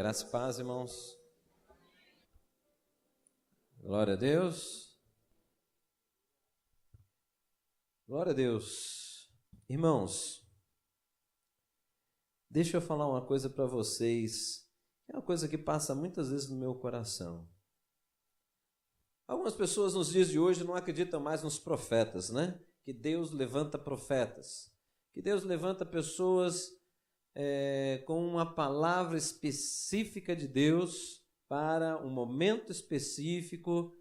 Graça e paz, irmãos. Glória a Deus. Glória a Deus. Irmãos, deixa eu falar uma coisa para vocês. É uma coisa que passa muitas vezes no meu coração. Algumas pessoas nos dias de hoje não acreditam mais nos profetas, né? Que Deus levanta profetas. Que Deus levanta pessoas com uma palavra específica de Deus para um momento específico,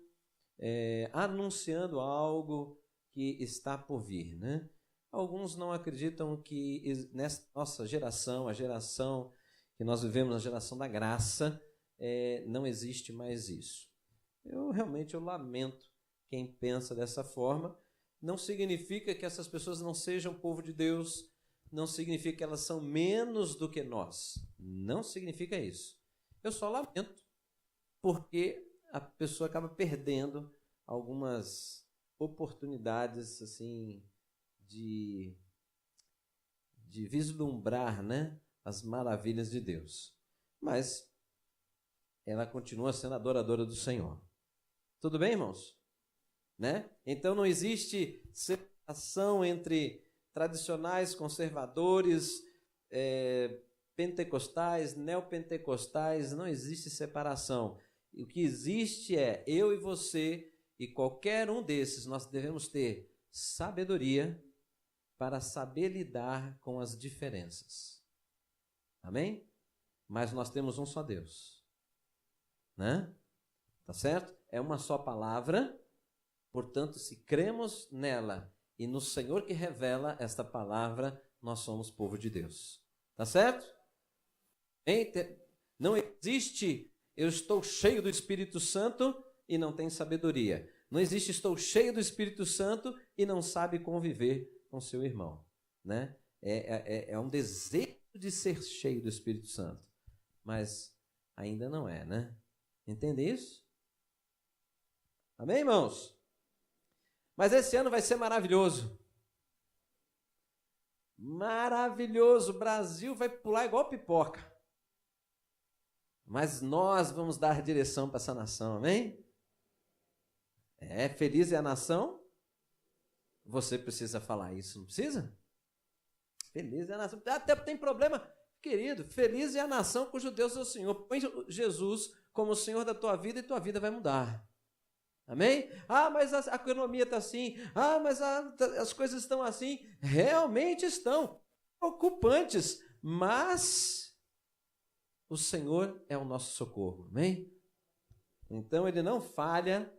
anunciando algo que está por vir, né? Alguns não acreditam que nessa nossa geração, a geração que nós vivemos, a geração da graça, não existe mais isso. Eu lamento quem pensa dessa forma. Não significa que essas pessoas não sejam povo de Deus, não significa que elas são menos do que nós. Não significa isso. Eu só lamento, porque a pessoa acaba perdendo algumas oportunidades assim de vislumbrar, né, as maravilhas de Deus. Mas ela continua sendo adoradora do Senhor. Tudo bem, irmãos? Né? Então não existe separação entre tradicionais, conservadores, pentecostais, neopentecostais, não existe separação. O que existe é eu e você, e qualquer um desses, nós devemos ter sabedoria para saber lidar com as diferenças. Amém? Mas nós temos um só Deus, né? Tá certo? É uma só palavra, portanto, se cremos nela e no Senhor que revela esta palavra, nós somos povo de Deus. Tá certo? Não existe eu estou cheio do Espírito Santo e não tenho sabedoria. Não existe estou cheio do Espírito Santo e não sabe conviver com seu irmão, né? É um desejo de ser cheio do Espírito Santo, mas ainda não é, né? Entende isso? Amém, irmãos? Mas esse ano vai ser maravilhoso. Maravilhoso. O Brasil vai pular igual pipoca. Mas nós vamos dar direção para essa nação, amém? Feliz é a nação? Você precisa falar isso, não precisa? Feliz é a nação. Até tem problema, querido. Feliz é a nação cujo Deus é o Senhor. Põe Jesus como o Senhor da tua vida e tua vida vai mudar. Amém? Mas a economia está assim. Mas as coisas estão assim. Realmente estão preocupantes. Mas o Senhor é o nosso socorro. Amém? Então ele não falha.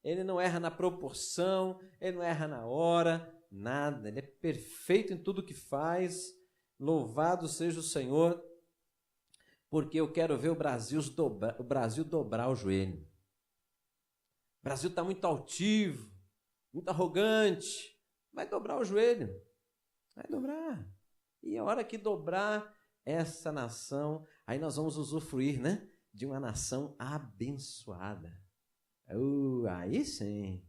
Ele não erra na proporção. Ele não erra na hora. Nada. Ele é perfeito em tudo que faz. Louvado seja o Senhor. Porque eu quero ver o Brasil dobrar o joelho. O Brasil está muito altivo, muito arrogante. Vai dobrar o joelho. Vai dobrar. E a hora que dobrar essa nação, aí nós vamos usufruir, né, de uma nação abençoada. Aí sim.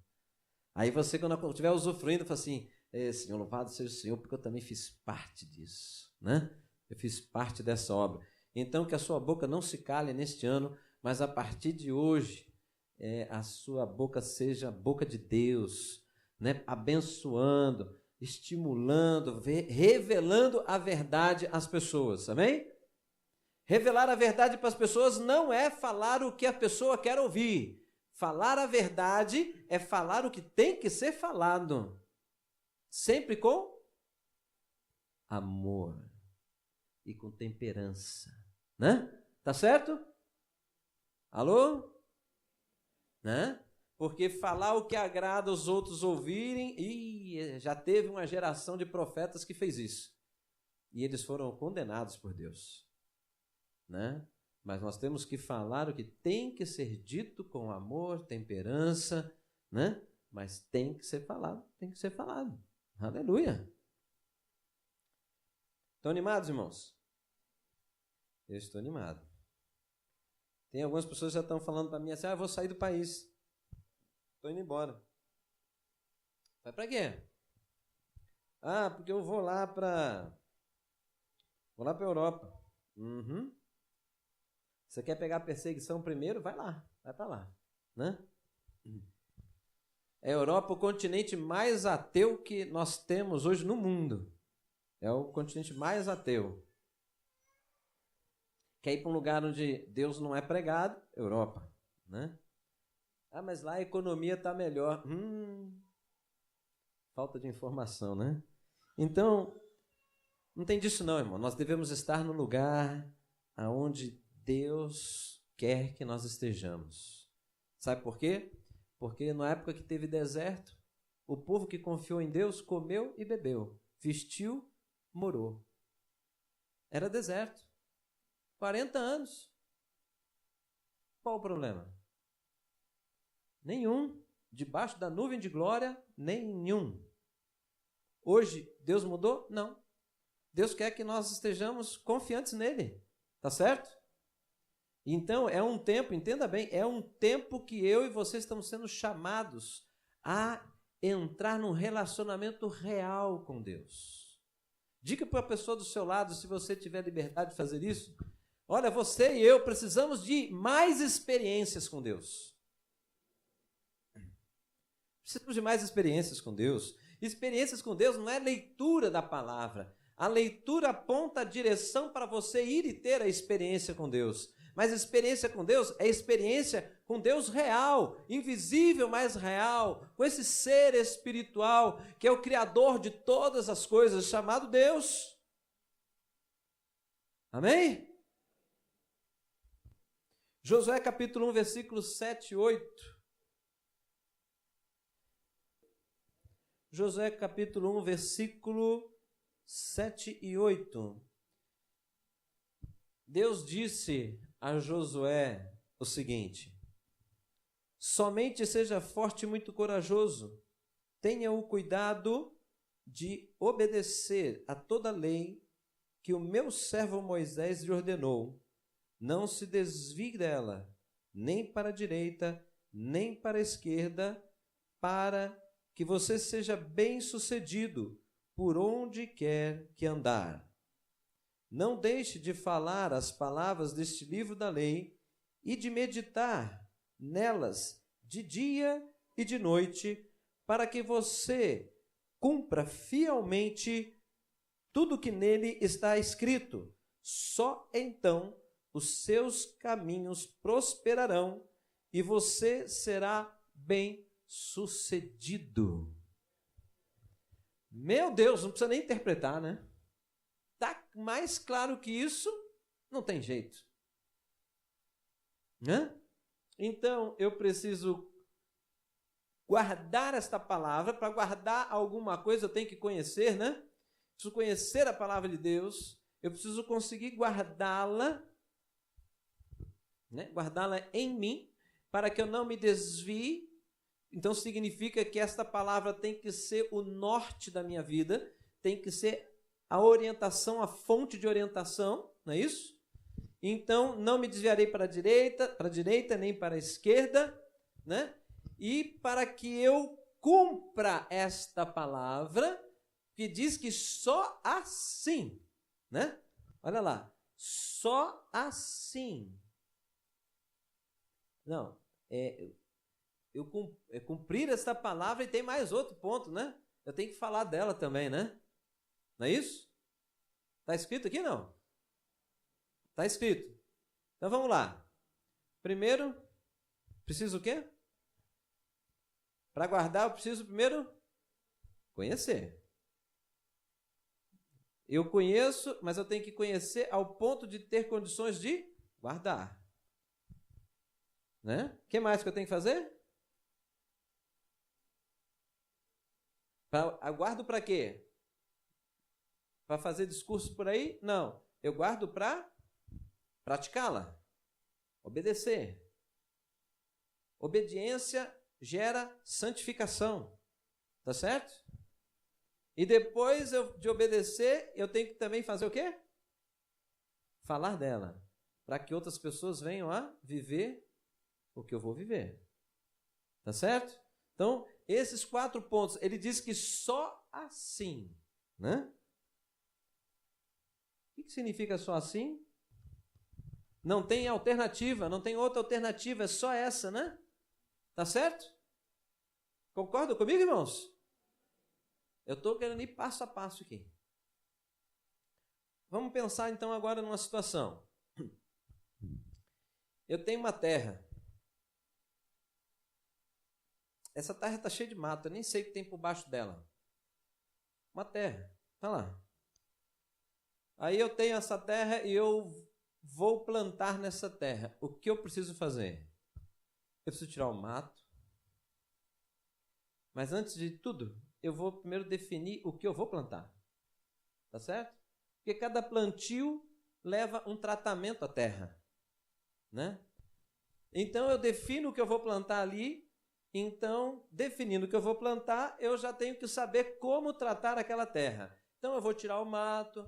Aí você, quando estiver usufruindo, fala assim, Senhor, louvado seja o Senhor, porque eu também fiz parte disso, né? Eu fiz parte dessa obra. Então, que a sua boca não se cale neste ano, mas a partir de hoje, a sua boca seja a boca de Deus, né? Abençoando, estimulando, revelando a verdade às pessoas, amém? Revelar a verdade para as pessoas não é falar o que a pessoa quer ouvir. Falar a verdade é falar o que tem que ser falado, sempre com amor e com temperança, né? Tá certo? Alô? Né? Porque falar o que agrada os outros ouvirem, já teve uma geração de profetas que fez isso. E eles foram condenados por Deus. Né? Mas nós temos que falar o que tem que ser dito com amor, temperança, né? Mas tem que ser falado, tem que ser falado. Aleluia! Estão animados, irmãos? Eu estou animado. Tem algumas pessoas que já estão falando para mim assim, eu vou sair do país. Estou indo embora. Vai para quê? Porque eu vou lá para a Europa. Você quer pegar a perseguição primeiro? Vai lá, vai para lá, né? A Europa é o continente mais ateu que nós temos hoje no mundo. É o continente mais ateu. Quer ir para um lugar onde Deus não é pregado? Europa, né? Ah, mas lá a economia está melhor. Falta de informação, né? Então, não tem disso não, irmão. Nós devemos estar no lugar aonde Deus quer que nós estejamos. Sabe por quê? Porque na época que teve deserto, o povo que confiou em Deus comeu e bebeu, vestiu, morou. Era deserto. 40 anos. Qual o problema? Nenhum. Debaixo da nuvem de glória, nenhum. Hoje, Deus mudou? Não. Deus quer que nós estejamos confiantes nele. Tá certo? Então, é um tempo, entenda bem, é um tempo que eu e você estamos sendo chamados a entrar num relacionamento real com Deus. Diga para a pessoa do seu lado, se você tiver liberdade de fazer isso, olha, você e eu precisamos de mais experiências com Deus. Precisamos de mais experiências com Deus. Experiências com Deus não é leitura da palavra. A leitura aponta a direção para você ir e ter a experiência com Deus. Mas experiência com Deus é experiência com Deus real, invisível, mas real, com esse ser espiritual que é o Criador de todas as coisas, chamado Deus. Amém? Josué capítulo 1, versículos 7 e 8. Josué capítulo 1, versículo 7 e 8. Deus disse a Josué o seguinte: somente seja forte e muito corajoso, tenha o cuidado de obedecer a toda a lei que o meu servo Moisés lhe ordenou. Não se desvie dela, nem para a direita, nem para a esquerda, para que você seja bem-sucedido por onde quer que andar. Não deixe de falar as palavras deste livro da lei e de meditar nelas de dia e de noite, para que você cumpra fielmente tudo que nele está escrito. Só então os seus caminhos prosperarão e você será bem-sucedido. Meu Deus, não precisa nem interpretar, né? Tá mais claro que isso, não tem jeito. Né? Então, eu preciso guardar esta palavra. Para guardar alguma coisa, eu tenho que conhecer, né? Preciso conhecer a palavra de Deus. Eu preciso conseguir guardá-la, né? Guardá-la em mim, para que eu não me desvie. Então, significa que esta palavra tem que ser o norte da minha vida, tem que ser a orientação, a fonte de orientação, não é isso? Então, não me desviarei para a direita, nem para a esquerda, né? E para que eu cumpra esta palavra, que diz que só assim, né? Olha lá, só assim. Não, cumprir esta palavra, e tem mais outro ponto, né? Eu tenho que falar dela também, né? Não é isso? Está escrito aqui, não? Está escrito. Então, vamos lá. Primeiro, preciso o quê? Para guardar, eu preciso primeiro conhecer. Eu conheço, mas eu tenho que conhecer ao ponto de ter condições de guardar. Né? O que mais que eu tenho que fazer? Guardo para quê? Para fazer discurso por aí? Não. Eu guardo para praticá-la. Obedecer. Obediência gera santificação. Tá certo? E depois de obedecer, eu tenho que também fazer o quê? Falar dela. Para que outras pessoas venham a viver o que eu vou viver. Tá certo? Então, esses 4 pontos, ele diz que só assim, né? O que significa só assim? Não tem alternativa, não tem outra alternativa, é só essa, né? Tá certo? Concordam comigo, irmãos? Eu estou querendo ir passo a passo aqui. Vamos pensar então agora numa situação. Eu tenho uma terra. Essa terra está cheia de mato, eu nem sei o que tem por baixo dela. Uma terra, tá lá. Aí eu tenho essa terra e eu vou plantar nessa terra. O que eu preciso fazer? Eu preciso tirar o mato. Mas antes de tudo, eu vou primeiro definir o que eu vou plantar. Tá certo? Porque cada plantio leva um tratamento à terra, né? Então eu defino o que eu vou plantar ali. Então, definindo o que eu vou plantar, eu já tenho que saber como tratar aquela terra. Então eu vou tirar o mato,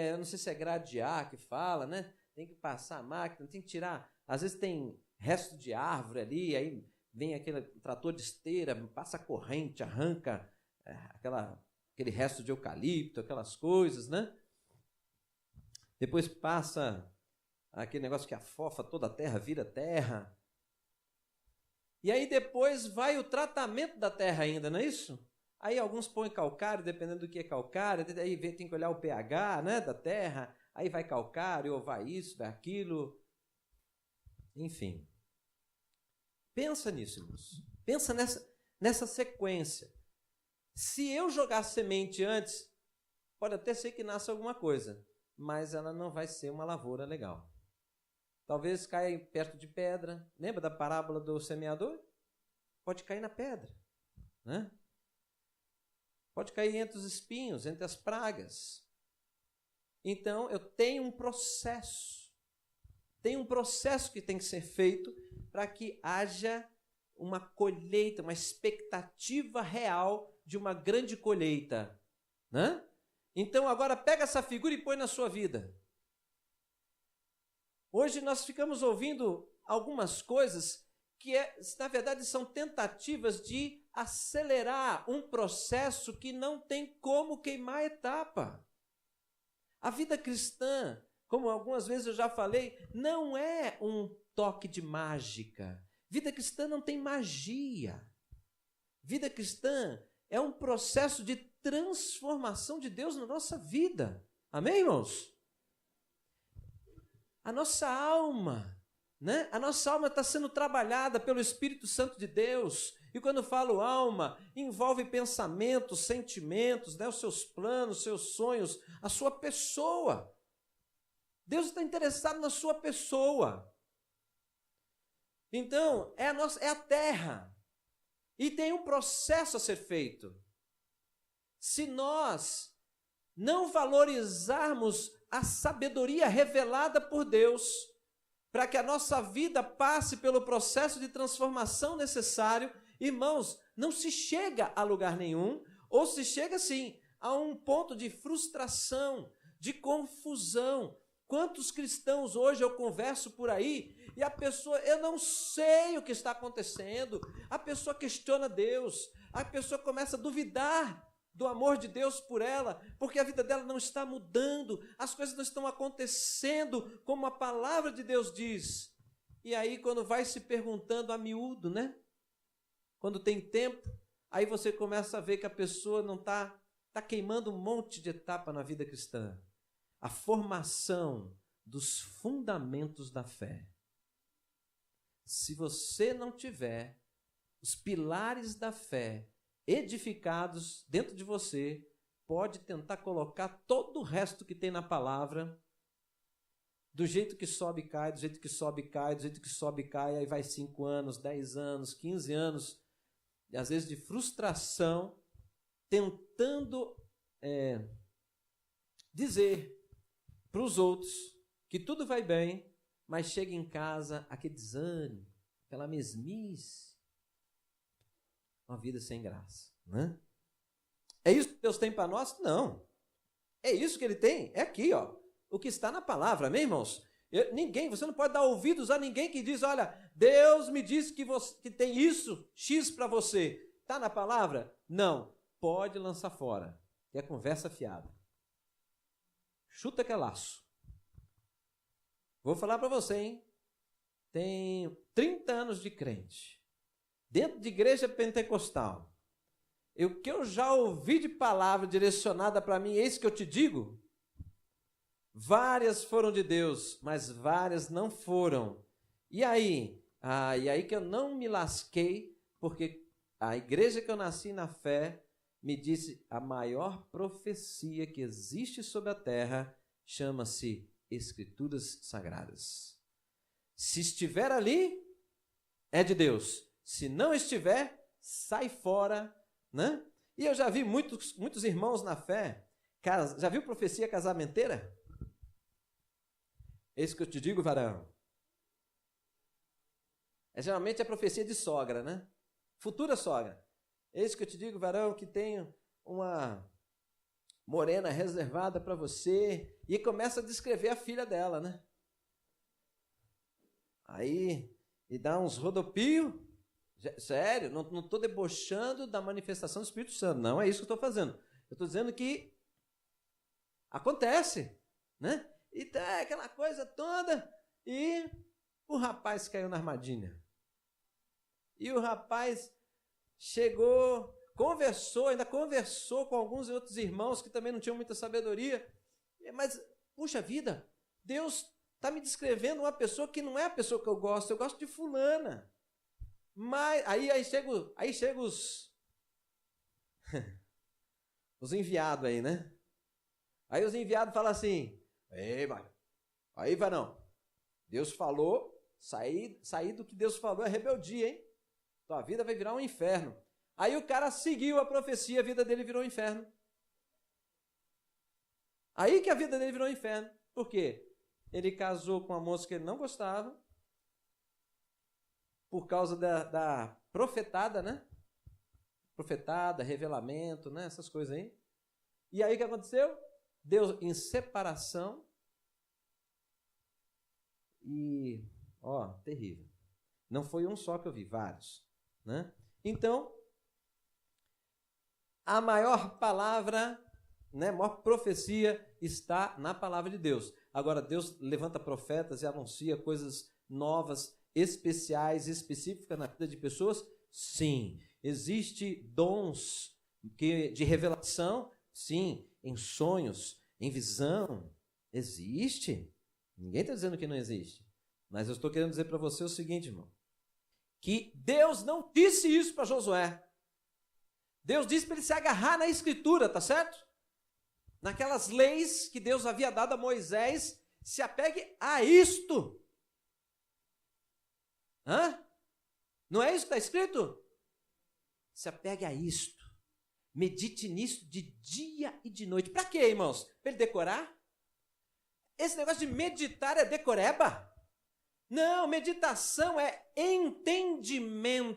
eu não sei se é gradear que fala, né? Tem que passar a máquina, tem que tirar. Às vezes tem resto de árvore ali, aí vem aquele trator de esteira, passa a corrente, arranca aquele resto de eucalipto, aquelas coisas, né? Depois passa aquele negócio que afofa toda a terra, vira terra. E aí depois vai o tratamento da terra ainda, não é isso? Aí alguns põem calcário, dependendo do que é calcário, aí tem que olhar o pH, né, da terra, aí vai calcário, ou vai isso, vai aquilo. Enfim. Pensa nisso, irmãos. Pensa nessa sequência. Se eu jogar semente antes, pode até ser que nasça alguma coisa, mas ela não vai ser uma lavoura legal. Talvez caia perto de pedra. Lembra da parábola do semeador? Pode cair na pedra, né? Pode cair entre os espinhos, entre as pragas. Então, eu tenho um processo. Tem um processo que tem que ser feito para que haja uma colheita, uma expectativa real de uma grande colheita, né? Então, agora pega essa figura e põe na sua vida. Hoje nós ficamos ouvindo algumas coisas que, na verdade, são tentativas de acelerar um processo que não tem como queimar a etapa. A vida cristã, como algumas vezes eu já falei, não é um toque de mágica. Vida cristã não tem magia. Vida cristã é um processo de transformação de Deus na nossa vida. Amém, irmãos? A nossa alma, né? A nossa alma está sendo trabalhada pelo Espírito Santo de Deus. E quando falo alma, envolve pensamentos, sentimentos, né? Os seus planos, os seus sonhos, a sua pessoa. Deus está interessado na sua pessoa. Então, é a terra. E tem um processo a ser feito. Se nós não valorizarmos a sabedoria revelada por Deus, para que a nossa vida passe pelo processo de transformação necessário, irmãos, não se chega a lugar nenhum, ou se chega, sim, a um ponto de frustração, de confusão. Quantos cristãos hoje eu converso por aí, e a pessoa, eu não sei o que está acontecendo, a pessoa questiona Deus, a pessoa começa a duvidar do amor de Deus por ela, porque a vida dela não está mudando, as coisas não estão acontecendo como a palavra de Deus diz. E aí quando vai se perguntando a miúdo, né? Quando tem tempo, aí você começa a ver que a pessoa não está queimando um monte de etapa na vida cristã. A formação dos fundamentos da fé. Se você não tiver os pilares da fé edificados dentro de você, pode tentar colocar todo o resto que tem na palavra, do jeito que sobe e cai, do jeito que sobe e cai, do jeito que sobe e cai, aí vai 5 anos, 10 anos, 15 anos, e às vezes de frustração, tentando dizer para os outros que tudo vai bem, mas chega em casa aquele desânimo, aquela mesmice, uma vida sem graça, né? É isso que Deus tem para nós? Não. É isso que Ele tem? É aqui, ó. O que está na palavra, amém, irmãos? Você não pode dar ouvidos a ninguém que diz, olha, Deus me disse que tem isso, X para você. Está na palavra? Não. Pode lançar fora. É conversa fiada. Chuta que é laço. Vou falar para você, hein? Tenho 30 anos de crente, dentro de igreja pentecostal. O que eu já ouvi de palavra direcionada para mim, eis que eu te digo, várias foram de Deus, mas várias não foram. E aí? E aí que eu não me lasquei, porque a igreja que eu nasci na fé me disse: a maior profecia que existe sobre a terra chama-se Escrituras Sagradas. Se estiver ali, é de Deus. Se não estiver, sai fora, né? E eu já vi muitos irmãos na fé. Já viu profecia casamenteira? Esse que eu te digo, varão. Geralmente é profecia de sogra, né? Futura sogra. Esse que eu te digo, varão, que tenho uma morena reservada para você. E começa a descrever a filha dela, né? Aí, e dá uns rodopios. Sério, não estou debochando da manifestação do Espírito Santo. Não é isso que eu estou fazendo. Eu estou dizendo que acontece, né? E tá aquela coisa toda. E o rapaz caiu na armadilha. E o rapaz chegou, ainda conversou com alguns outros irmãos que também não tinham muita sabedoria. Mas, puxa vida, Deus está me descrevendo uma pessoa que não é a pessoa que eu gosto de fulana. Mas aí chega os os enviados aí, né? Aí os enviados falam assim: ei, mano, aí vai não. Deus falou, sair do que Deus falou é rebeldia, hein? Tua vida vai virar um inferno. Aí o cara seguiu a profecia, a vida dele virou um inferno. Aí que a vida dele virou um inferno. Por quê? Ele casou com uma moça que ele não gostava, por causa da profetada, né? Profetada, revelamento, né? Essas coisas aí. E aí o que aconteceu? Deus em separação. E, terrível. Não foi um só que eu vi, vários, né? Então, a maior palavra, né, a maior profecia está na palavra de Deus. Agora, Deus levanta profetas e anuncia coisas novas, especiais, específicas na vida de pessoas? Sim. Existe dons de revelação? Sim. Em sonhos, em visão? Existe. Ninguém está dizendo que não existe. Mas eu estou querendo dizer para você o seguinte, irmão, que Deus não disse isso para Josué. Deus disse para ele se agarrar na Escritura, tá certo? Naquelas leis que Deus havia dado a Moisés, se apegue a isto. Não é isso que está escrito? Se apegue a isto. Medite nisso de dia e de noite. Para quê, irmãos? Para ele decorar? Esse negócio de meditar é decoreba? Não, meditação é entendimento.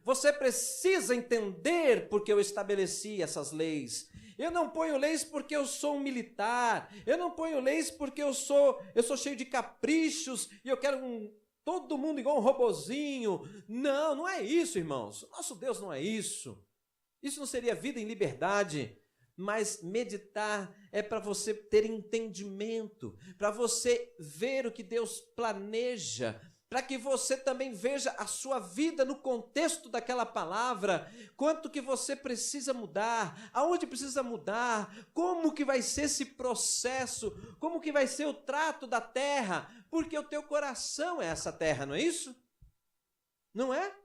Você precisa entender porque eu estabeleci essas leis. Eu não ponho leis porque eu sou um militar. Eu não ponho leis porque eu sou cheio de caprichos e eu quero todo mundo igual um robozinho. Não, não é isso, irmãos. Nosso Deus não é isso. Isso não seria vida em liberdade. Mas meditar é para você ter entendimento, para você ver o que Deus planeja, para que você também veja a sua vida no contexto daquela palavra, quanto que você precisa mudar, aonde precisa mudar, como que vai ser esse processo, como que vai ser o trato da terra, porque o teu coração é essa terra, não é isso? Não é?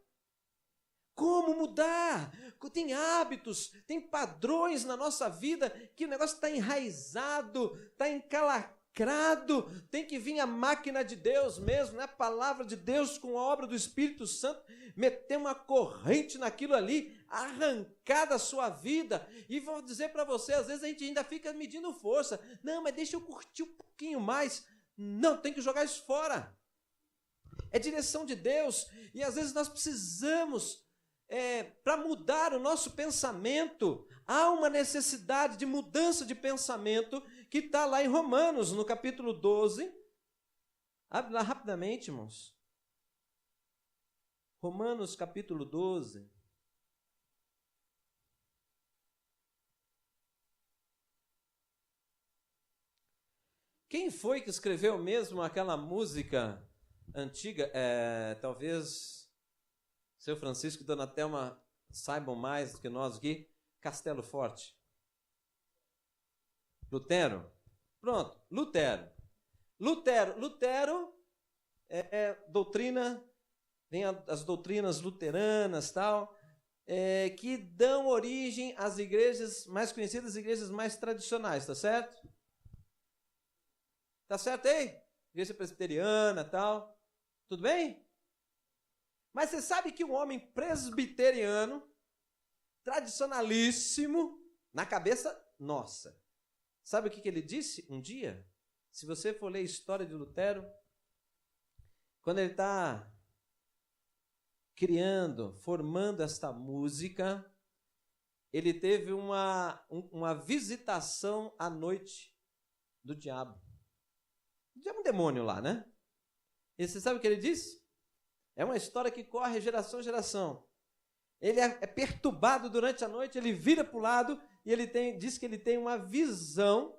Como mudar? Tem hábitos, tem padrões na nossa vida que o negócio está enraizado, está encalacrado, tem que vir a máquina de Deus mesmo, né? A palavra de Deus com a obra do Espírito Santo, meter uma corrente naquilo ali, arrancar da sua vida. E vou dizer para você, às vezes a gente ainda fica medindo força. Não, mas deixa eu curtir um pouquinho mais. Não, tem que jogar isso fora. É direção de Deus e às vezes nós precisamos... para mudar o nosso pensamento, há uma necessidade de mudança de pensamento que está lá em Romanos, no capítulo 12. Abre lá rapidamente, irmãos. Romanos, capítulo 12. Quem foi que escreveu mesmo aquela música antiga? Talvez seu Francisco e Dona Thelma saibam mais do que nós aqui. Castelo Forte. Lutero? Pronto, Lutero. Lutero é doutrina, tem as doutrinas luteranas, tal, que dão origem às igrejas mais conhecidas, igrejas mais tradicionais, tá certo? Tá certo aí? Igreja presbiteriana, tal. Tudo bem? Mas você sabe que um homem presbiteriano, tradicionalíssimo, na cabeça nossa, sabe o que ele disse um dia? Se você for ler a história de Lutero, quando ele está formando esta música, ele teve uma visitação à noite do diabo. O diabo é um demônio lá, né? E você sabe o que ele disse? É uma história que corre geração em geração. Ele é perturbado durante a noite, ele vira para o lado e diz que ele tem uma visão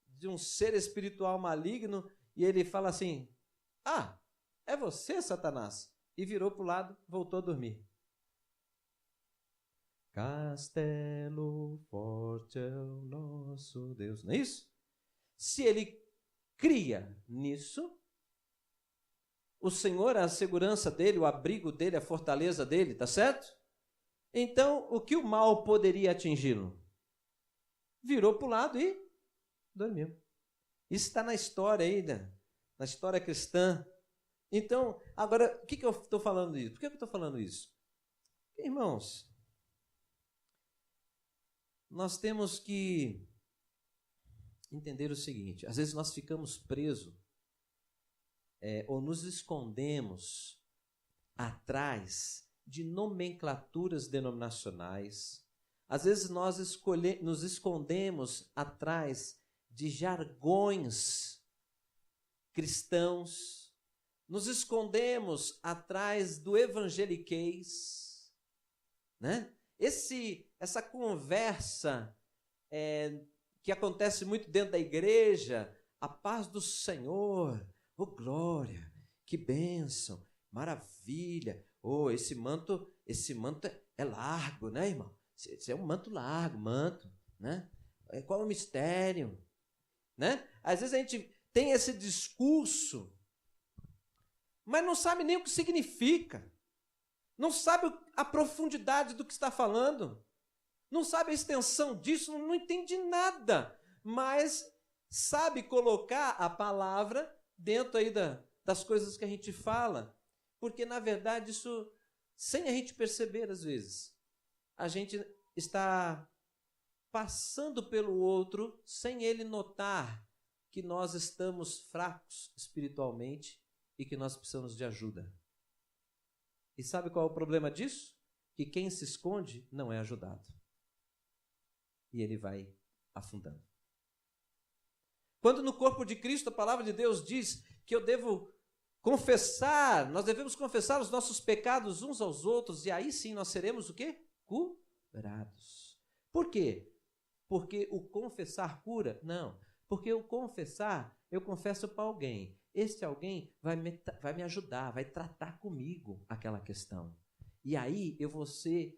de um ser espiritual maligno e ele fala assim: ah, é você, Satanás? E virou para o lado, voltou a dormir. Castelo forte é o nosso Deus. Não é isso? Se ele cria nisso, o Senhor é a segurança dele, o abrigo dele, a fortaleza dele, tá certo? Então, o que o mal poderia atingi-lo? Virou para o lado e dormiu. Isso está na história aí, né? Na história cristã. Então, agora, o que eu estou falando isso? Por que eu estou falando isso? Irmãos, nós temos que entender o seguinte: às vezes nós ficamos presos ou nos escondemos atrás de nomenclaturas denominacionais. Às vezes nós nos escondemos atrás de jargões cristãos, nos escondemos atrás do evangeliquez, né? Essa conversa que acontece muito dentro da igreja, a paz do Senhor, oh glória, que bênção, maravilha, oh esse manto é largo, né, irmão? Esse é um manto largo, né? Qual é o mistério, né? Às vezes a gente tem esse discurso, mas não sabe nem o que significa, não sabe a profundidade do que está falando, não sabe a extensão disso, não entende nada, mas sabe colocar a palavra dentro aí das coisas que a gente fala, porque na verdade isso, sem a gente perceber às vezes, a gente está passando pelo outro sem ele notar que nós estamos fracos espiritualmente e que nós precisamos de ajuda. E sabe qual é o problema disso? Que quem se esconde não é ajudado. E ele vai afundando. Quando no corpo de Cristo a palavra de Deus diz que nós devemos confessar os nossos pecados uns aos outros, e aí sim nós seremos o quê? Curados. Por quê? Porque o confessar cura? Não. Porque o confessar, eu confesso para alguém. Este alguém vai me ajudar, vai tratar comigo aquela questão. E aí eu vou ser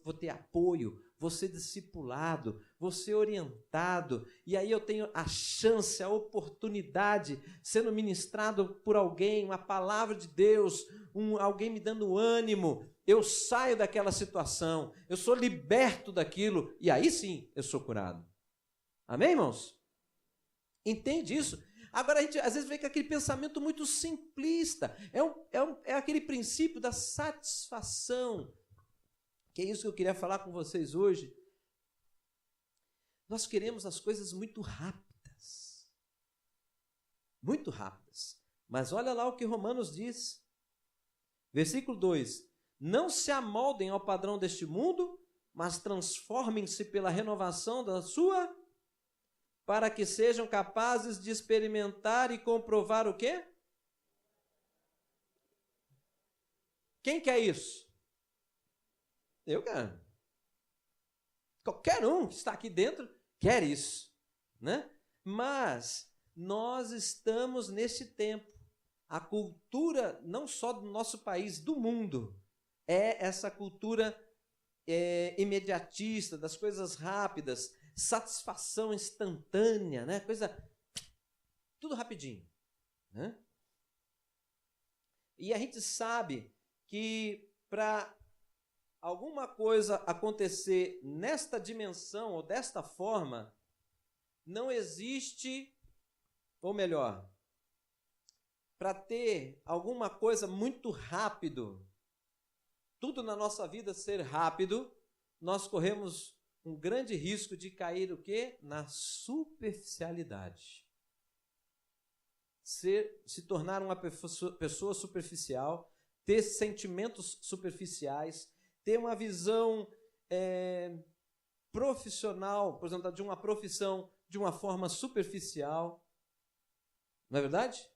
vou ter apoio, vou ser discipulado, vou ser orientado, e aí eu tenho a chance, a oportunidade, sendo ministrado por alguém, uma palavra de Deus, alguém me dando ânimo, eu saio daquela situação, eu sou liberto daquilo, e aí sim eu sou curado. Amém, irmãos? Entende isso? Agora a gente às vezes vem com aquele pensamento muito simplista, é aquele princípio da satisfação, que é isso que eu queria falar com vocês hoje. Nós queremos as coisas muito rápidas, mas olha lá o que Romanos diz, versículo 2, não se amoldem ao padrão deste mundo, mas transformem-se pela renovação da sua, para que sejam capazes de experimentar e comprovar o quê? Quem quer isso? Eu quero. Qualquer um que está aqui dentro quer isso, né? Mas nós estamos nesse tempo. A cultura, não só do nosso país, do mundo, é essa cultura imediatista, das coisas rápidas, satisfação instantânea, né? Coisa, tudo rapidinho, né? E a gente sabe que para alguma coisa acontecer nesta dimensão ou desta forma, não existe, ou melhor, para ter alguma coisa muito rápido, tudo na nossa vida ser rápido, nós corremos um grande risco de cair o quê? Na superficialidade. Se tornar uma pessoa superficial, ter sentimentos superficiais, ter uma visão profissional, por exemplo, de uma profissão de uma forma superficial. Não é verdade?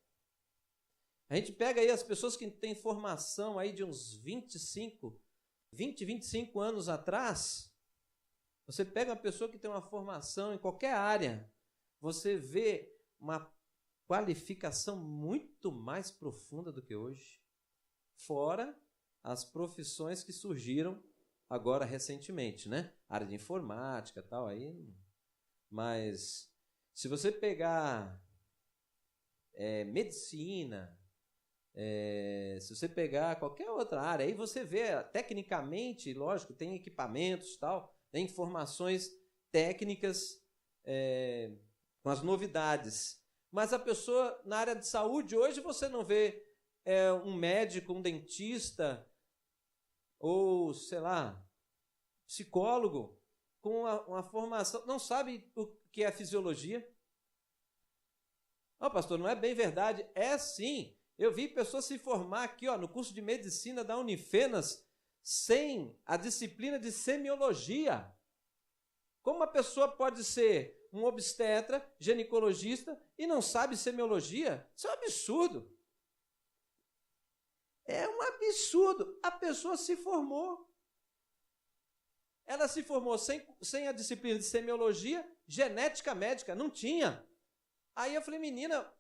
A gente pega aí as pessoas que têm formação aí de uns 25 anos atrás, você pega uma pessoa que tem uma formação em qualquer área, você vê uma qualificação muito mais profunda do que hoje, fora as profissões que surgiram agora recentemente, né? Área de informática, tal, aí. Mas se você pegar medicina, se você pegar qualquer outra área, aí você vê, tecnicamente, lógico, tem equipamentos, tal, tem informações técnicas com as novidades. Mas a pessoa, na área de saúde, hoje você não vê um médico, um dentista, ou, sei lá, psicólogo, com uma formação, não sabe o que é fisiologia. Não, pastor, não é bem verdade. É sim. Eu vi pessoas se formar aqui, no curso de medicina da Unifenas, sem a disciplina de semiologia. Como uma pessoa pode ser um obstetra, ginecologista, e não sabe semiologia? Isso é um absurdo. É um absurdo. A pessoa se formou. Ela se formou sem a disciplina de semiologia, genética médica, não tinha. Aí eu falei, menina,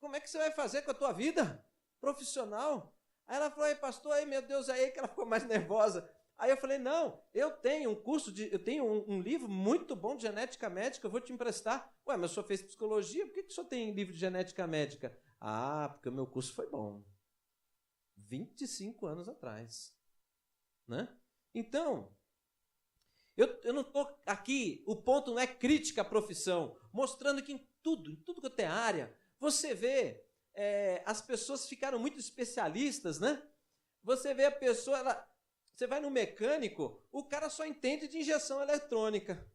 como é que você vai fazer com a tua vida profissional? Aí ela falou, pastor, aí meu Deus, aí que ela ficou mais nervosa. Aí eu falei, não, eu tenho eu tenho um livro muito bom de genética médica, eu vou te emprestar. Ué, mas o senhor fez psicologia, por que o senhor tem livro de genética médica? Ah, porque o meu curso foi bom. 25 anos atrás. Né? Então, eu não estou aqui, o ponto não é crítica à profissão, mostrando que em tudo que tem área, você vê, as pessoas ficaram muito especialistas, né? Você vê a pessoa, você vai no mecânico, o cara só entende de injeção eletrônica.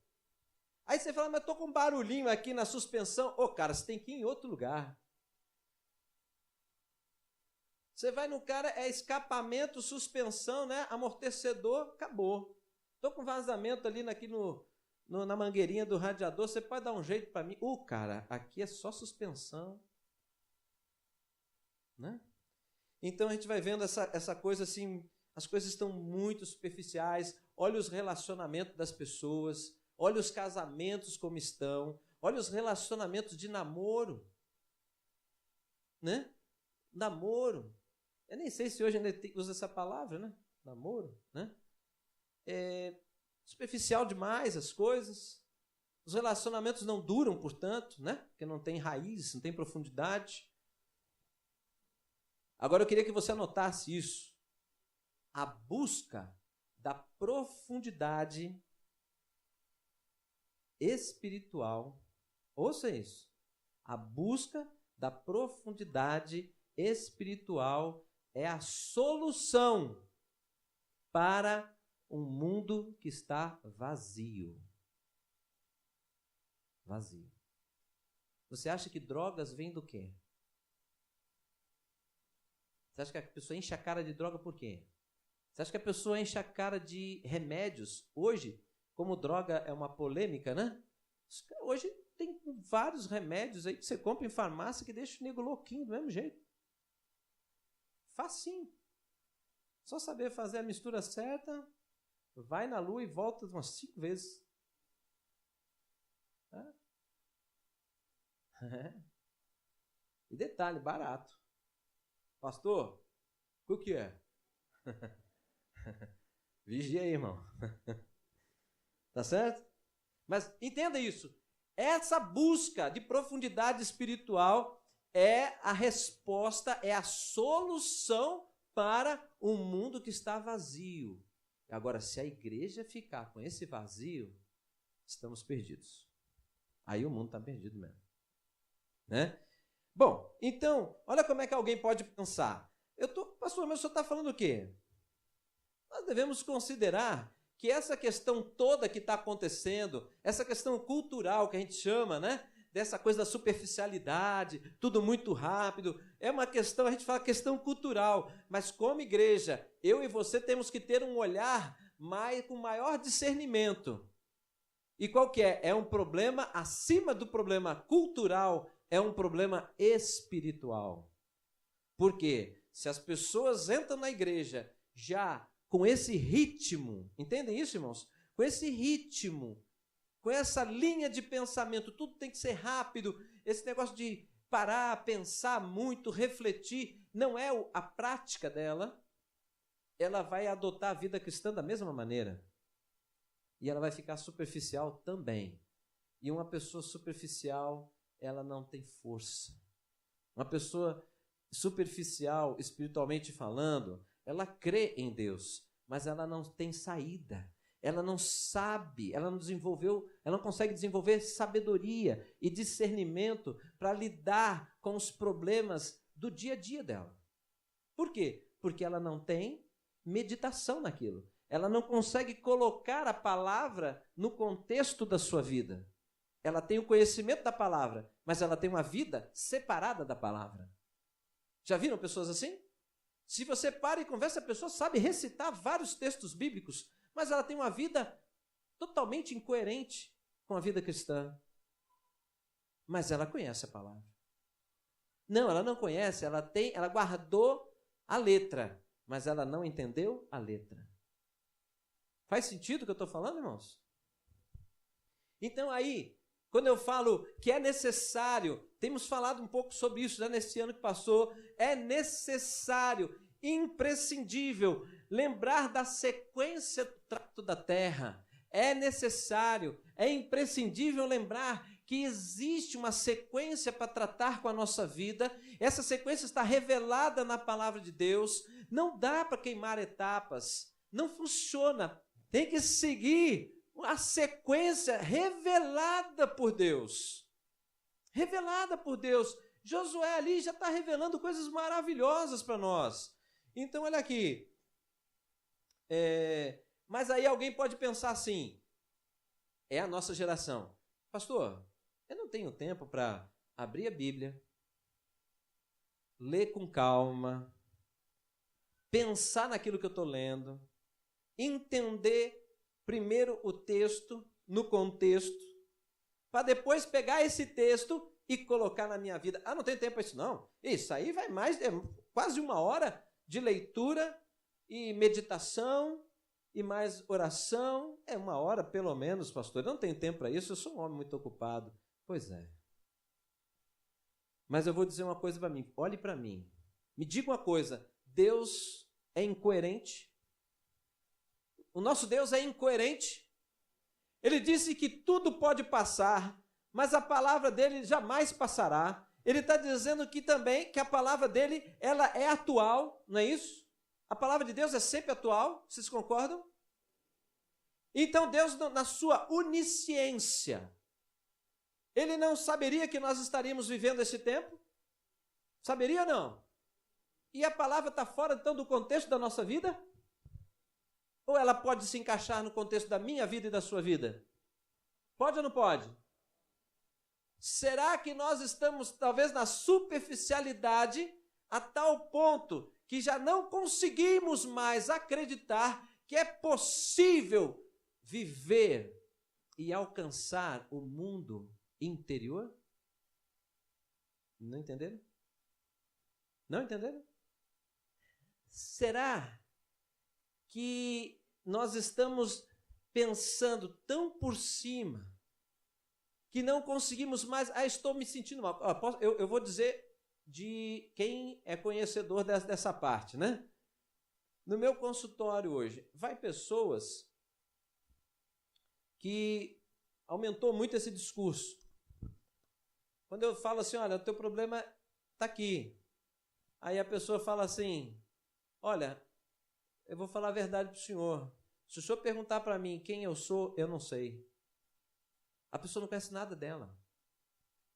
Aí você fala, mas estou com um barulhinho aqui na suspensão. Cara, você tem que ir em outro lugar. Você vai no cara, escapamento, suspensão, né? Amortecedor, acabou. Estou com vazamento ali na mangueirinha do radiador, você pode dar um jeito para mim? Cara, aqui é só suspensão. Né? Então a gente vai vendo essa coisa assim, as coisas estão muito superficiais. Olha os relacionamentos das pessoas, olha os casamentos como estão, olha os relacionamentos de namoro. Né? Namoro. Eu nem sei se hoje ainda usa essa palavra, né? Namoro, né? Superficial demais as coisas. Os relacionamentos não duram, portanto, né? Porque não tem raiz, não tem profundidade. Agora eu queria que você anotasse isso. A busca da profundidade espiritual. Ouça isso. A busca da profundidade espiritual é a solução para um mundo que está vazio. Vazio. Você acha que drogas vêm do quê? Você acha que a pessoa enche a cara de droga por quê? Você acha que a pessoa enche a cara de remédios? Hoje, como droga é uma polêmica, né? Hoje tem vários remédios aí que você compra em farmácia que deixa o nego louquinho do mesmo jeito. Facinho. Só saber fazer a mistura certa, vai na lua e volta umas 5 vezes. E detalhe, barato. Pastor, o que é? Vigia aí, irmão. Tá certo? Mas entenda isso. Essa busca de profundidade espiritual é a resposta, é a solução para um mundo que está vazio. Agora, se a igreja ficar com esse vazio, estamos perdidos. Aí o mundo está perdido mesmo. Né? Bom, então, olha como é que alguém pode pensar. Pastor, mas o senhor está falando o quê? Nós devemos considerar que essa questão toda que está acontecendo, essa questão cultural que a gente chama, né? Dessa coisa da superficialidade, tudo muito rápido, é uma questão, a gente fala questão cultural, mas como igreja, eu e você temos que ter um olhar com maior discernimento. E qual que é? É um problema, acima do problema cultural, é um problema espiritual. Por quê? Se as pessoas entram na igreja já com esse ritmo, entendem isso, irmãos? Com esse ritmo, com essa linha de pensamento, tudo tem que ser rápido, esse negócio de parar, pensar muito, refletir, não é a prática dela, ela vai adotar a vida cristã da mesma maneira. E ela vai ficar superficial também. E uma pessoa superficial, ela não tem força. Uma pessoa superficial, espiritualmente falando, ela crê em Deus, mas ela não tem saída. Ela não sabe, ela não consegue desenvolver sabedoria e discernimento para lidar com os problemas do dia a dia dela. Por quê? Porque ela não tem meditação naquilo. Ela não consegue colocar a palavra no contexto da sua vida. Ela tem o conhecimento da palavra, mas ela tem uma vida separada da palavra. Já viram pessoas assim? Se você para e conversa, a pessoa sabe recitar vários textos bíblicos, mas ela tem uma vida totalmente incoerente com a vida cristã. Mas ela conhece a palavra. Não, ela não conhece, ela guardou a letra, mas ela não entendeu a letra. Faz sentido o que eu estou falando, irmãos? Então aí, quando eu falo que é necessário, temos falado um pouco sobre isso, né, nesse ano que passou, é necessário, imprescindível, lembrar da sequência do trato da terra. É necessário, é imprescindível lembrar que existe uma sequência para tratar com a nossa vida. Essa sequência está revelada na palavra de Deus. Não dá para queimar etapas. Não funciona. Tem que seguir a sequência revelada por Deus. Revelada por Deus. Josué ali já está revelando coisas maravilhosas para nós. Então, olha aqui. Mas aí alguém pode pensar assim, é a nossa geração. Pastor, eu não tenho tempo para abrir a Bíblia, ler com calma, pensar naquilo que eu estou lendo, entender primeiro o texto, no contexto, para depois pegar esse texto e colocar na minha vida. Não tem tempo para isso não. Isso aí vai quase 1 hora de leitura e meditação e mais oração. 1 hora pelo menos, pastor. Eu não tenho tempo para isso, eu sou um homem muito ocupado. Pois é. Mas eu vou dizer uma coisa para mim. Olhe para mim. Me diga uma coisa. Deus é incoerente? O nosso Deus é incoerente? Ele disse que tudo pode passar, mas a palavra dele jamais passará. Ele está dizendo que também que a palavra dele, ela é atual, não é isso? A palavra de Deus é sempre atual, vocês concordam? Então Deus, na sua onisciência, ele não saberia que nós estaríamos vivendo esse tempo? Saberia ou não? E a palavra está fora então do contexto da nossa vida? Ou ela pode se encaixar no contexto da minha vida e da sua vida? Pode ou não pode? Será que nós estamos talvez na superficialidade a tal ponto que já não conseguimos mais acreditar que é possível viver e alcançar o mundo interior? Não entenderam? Não entenderam? Será que nós estamos pensando tão por cima que não conseguimos mais? Estou me sentindo mal. Eu vou dizer de quem é conhecedor dessa parte, né? No meu consultório hoje, vai pessoas que aumentou muito esse discurso. Quando eu falo assim, olha, o teu problema está aqui. Aí a pessoa fala assim, olha, eu vou falar a verdade para o senhor. Se o senhor perguntar para mim quem eu sou, eu não sei. A pessoa não conhece nada dela.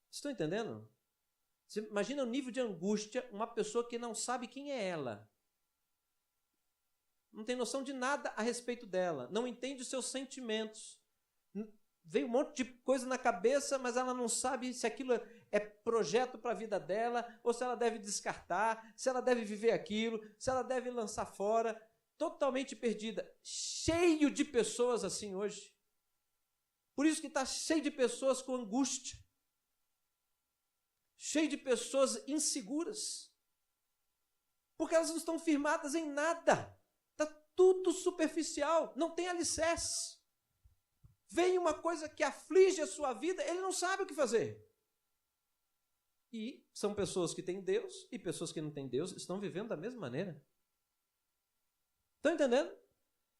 Vocês estão entendendo? Você imagina o nível de angústia, uma pessoa que não sabe quem é ela. Não tem noção de nada a respeito dela. Não entende os seus sentimentos. Veio um monte de coisa na cabeça, mas ela não sabe se aquilo é projeto para a vida dela, ou se ela deve descartar, se ela deve viver aquilo, se ela deve lançar fora. Totalmente perdida. Cheio de pessoas assim hoje. Por isso que está cheio de pessoas com angústia. Cheio de pessoas inseguras. Porque elas não estão firmadas em nada. Está tudo superficial. Não tem alicerce. Vem uma coisa que aflige a sua vida, ele não sabe o que fazer. E são pessoas que têm Deus e pessoas que não têm Deus estão vivendo da mesma maneira. Estão entendendo?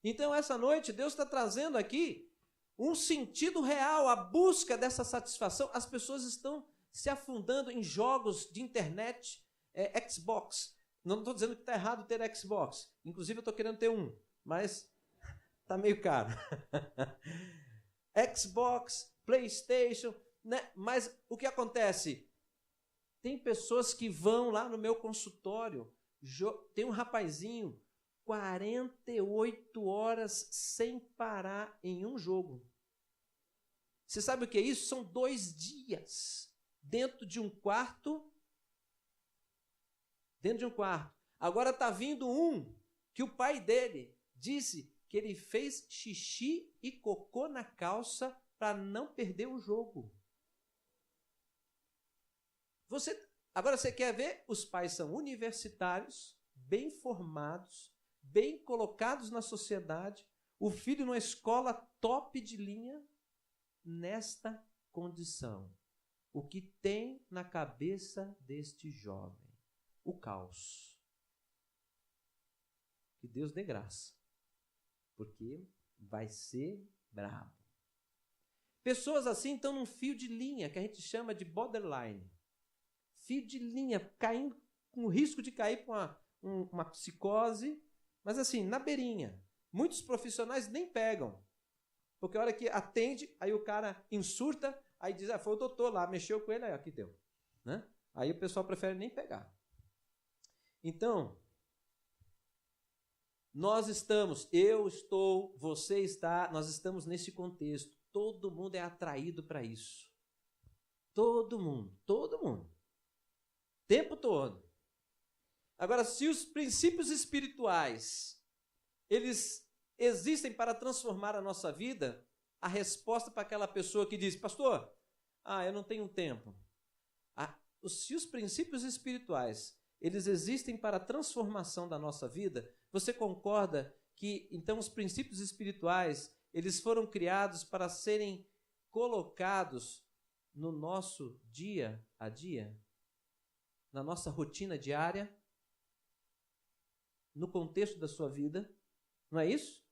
Então, essa noite, Deus está trazendo aqui um sentido real, a busca dessa satisfação. As pessoas estão se afundando em jogos de internet, Xbox. Não estou dizendo que está errado ter Xbox. Inclusive, eu estou querendo ter um, mas está meio caro. Xbox, PlayStation, né? Mas o que acontece? Tem pessoas que vão lá no meu consultório, tem um rapazinho, 48 horas sem parar em um jogo. Você sabe o que é isso? São 2 dias dentro de um quarto. Agora está vindo um que o pai dele disse que ele fez xixi e cocô na calça para não perder o jogo. Agora você quer ver? Os pais são universitários, bem formados, bem colocados na sociedade, o filho numa escola top de linha, nesta condição. O que tem na cabeça deste jovem? O caos. Que Deus dê graça. Porque vai ser brabo. Pessoas assim estão num fio de linha, que a gente chama de borderline. Fio de linha, caindo, com o risco de cair para uma psicose, mas assim, na beirinha. Muitos profissionais nem pegam. Porque a hora que atende, aí o cara insurta, aí diz, foi o doutor lá, mexeu com ele, aí aqui deu. Né? Aí o pessoal prefere nem pegar. Então, nós estamos, eu estou, você está, nós estamos nesse contexto. Todo mundo é atraído para isso. Todo mundo. Tempo todo. Agora, se os princípios espirituais, eles existem para transformar a nossa vida, a resposta para aquela pessoa que diz, pastor, eu não tenho tempo. Se os princípios espirituais, eles existem para a transformação da nossa vida, você concorda que, então, os princípios espirituais, eles foram criados para serem colocados no nosso dia a dia? Na nossa rotina diária? No contexto da sua vida? Não é isso?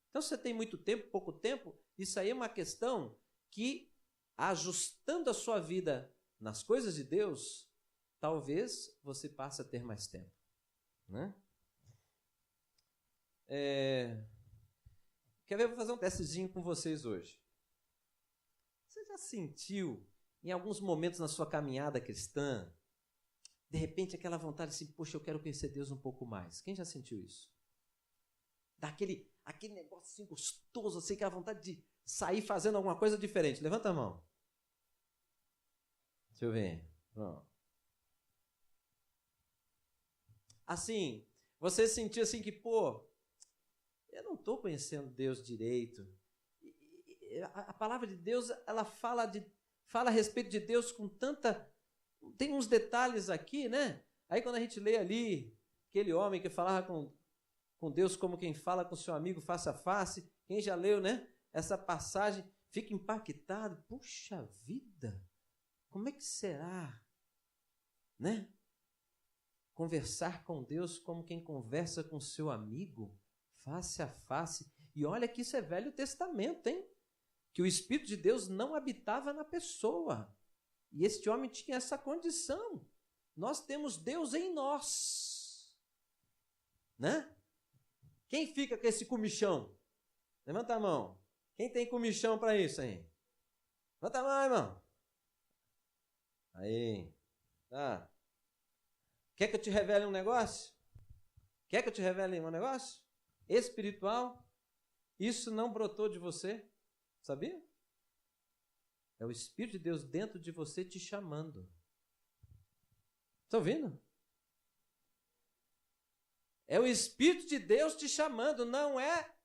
Então, se você tem muito tempo, pouco tempo, isso aí é uma questão que, ajustando a sua vida nas coisas de Deus, talvez você passe a ter mais tempo. Né? Quer ver? Eu vou fazer um testezinho com vocês hoje. Você já sentiu, em alguns momentos na sua caminhada cristã, de repente aquela vontade assim, poxa, eu quero conhecer Deus um pouco mais. Quem já sentiu isso? Dá aquele negócio assim gostoso, assim, aquela vontade de sair fazendo alguma coisa diferente. Levanta a mão. Deixa eu ver. Pronto. Assim, você sentiu assim que, eu não estou conhecendo Deus direito. A palavra de Deus, ela fala a respeito de Deus com tanta... Tem uns detalhes aqui, né? Aí quando a gente lê ali, aquele homem que falava com Deus como quem fala com seu amigo face a face, quem já leu, né? Essa passagem, fica impactado. Puxa vida, como é que será? Né? conversar com Deus como quem conversa com seu amigo, face a face. E olha que isso é Velho Testamento, hein? Que o Espírito de Deus não habitava na pessoa. E este homem tinha essa condição. Nós temos Deus em nós. Né? Quem fica com esse comichão? Levanta a mão. Quem tem comichão para isso aí? Levanta a mão, irmão. Aí. Tá. Quer que eu te revele um negócio? Quer que eu te revele um negócio? Espiritual? Isso não brotou de você, sabia? É o Espírito de Deus dentro de você te chamando. Está ouvindo? É o Espírito de Deus te chamando, não é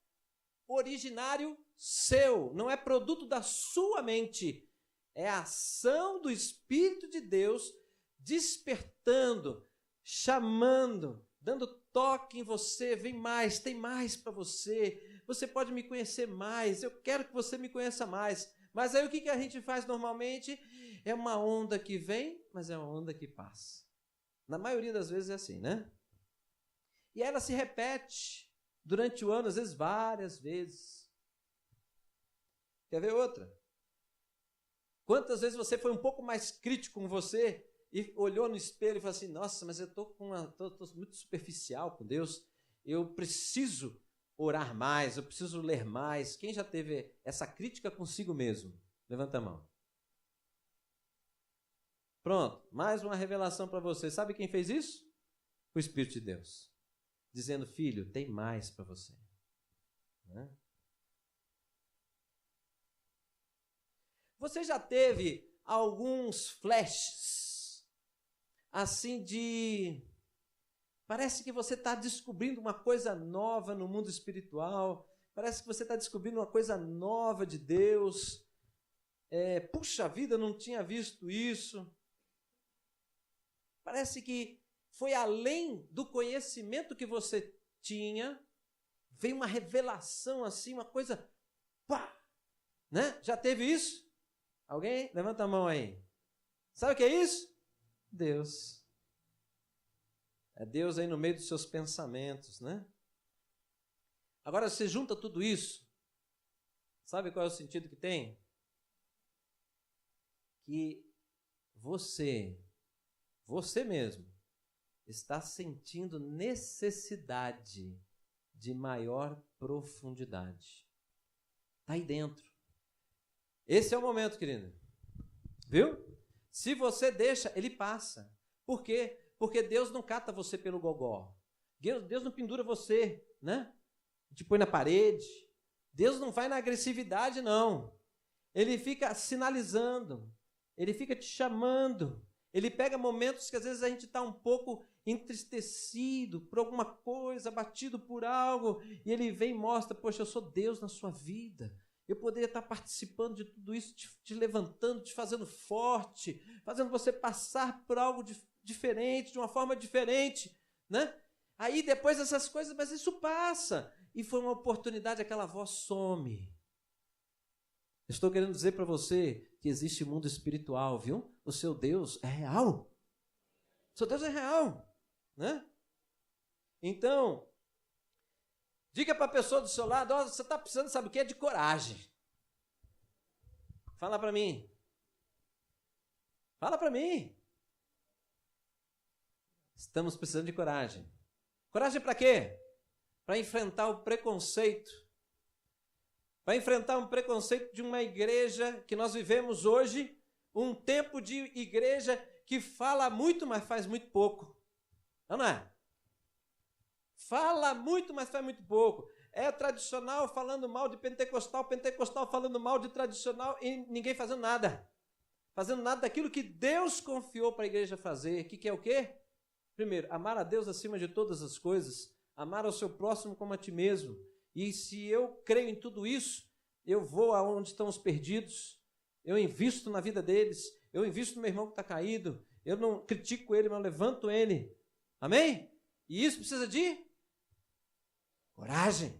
originário seu, não é produto da sua mente. É a ação do Espírito de Deus despertando, chamando, dando toque em você. Vem mais, tem mais para você. Você pode me conhecer mais, eu quero que você me conheça mais. Mas aí o que a gente faz normalmente? É uma onda que vem, mas é uma onda que passa. Na maioria das vezes é assim, né? E ela se repete durante o ano, às vezes várias vezes. Quer ver outra? Quantas vezes você foi um pouco mais crítico com você e olhou no espelho e falou assim, nossa, mas eu estou muito superficial com Deus, eu preciso orar mais, eu preciso ler mais. Quem já teve essa crítica consigo mesmo? Levanta a mão. Pronto, mais uma revelação para você. Sabe quem fez isso? O Espírito de Deus. Dizendo, filho, tem mais para você. Né? Você já teve alguns flashes, assim de... Parece que você está descobrindo uma coisa nova no mundo espiritual, parece que você está descobrindo uma coisa nova de Deus. Puxa vida, eu não tinha visto isso. Parece que foi além do conhecimento que você tinha, veio uma revelação assim, uma coisa, pá, né? Já teve isso? Alguém? Levanta a mão aí. Sabe o que é isso? Deus. É Deus aí no meio dos seus pensamentos, né? Agora você junta tudo isso, sabe qual é o sentido que tem? Que você mesmo, está sentindo necessidade de maior profundidade. Está aí dentro. Esse é o momento, querido. Viu? Se você deixa, ele passa. Por quê? Porque Deus não cata você pelo gogó. Deus não pendura você, né? Te põe na parede. Deus não vai na agressividade, não. Ele fica sinalizando. Ele fica te chamando. Ele pega momentos que às vezes a gente está um pouco entristecido por alguma coisa, abatido por algo, e ele vem e mostra, poxa, eu sou Deus na sua vida. Eu poderia estar participando de tudo isso, te levantando, te fazendo forte, fazendo você passar por algo diferente, de uma forma diferente, né? Aí depois dessas coisas, mas isso passa. E foi uma oportunidade, aquela voz some. Estou querendo dizer para você que existe mundo espiritual, viu? O seu Deus é real. O seu Deus é real, né? Então, diga para a pessoa do seu lado, você está precisando, sabe o que? De coragem. Fala para mim. Fala para mim. Estamos precisando de coragem. Coragem para quê? Para enfrentar o preconceito. Para enfrentar um preconceito de uma igreja que nós vivemos hoje, um tempo de igreja que fala muito, mas faz muito pouco. Não é? Fala muito, mas faz muito pouco. É tradicional falando mal de pentecostal, pentecostal falando mal de tradicional e ninguém fazendo nada. Fazendo nada daquilo que Deus confiou para a igreja fazer. Que é o quê? Primeiro, amar a Deus acima de todas as coisas. Amar ao seu próximo como a ti mesmo. E se eu creio em tudo isso, eu vou aonde estão os perdidos, eu invisto na vida deles, eu invisto no meu irmão que está caído, eu não critico ele, mas eu levanto ele. Amém? E isso precisa de coragem.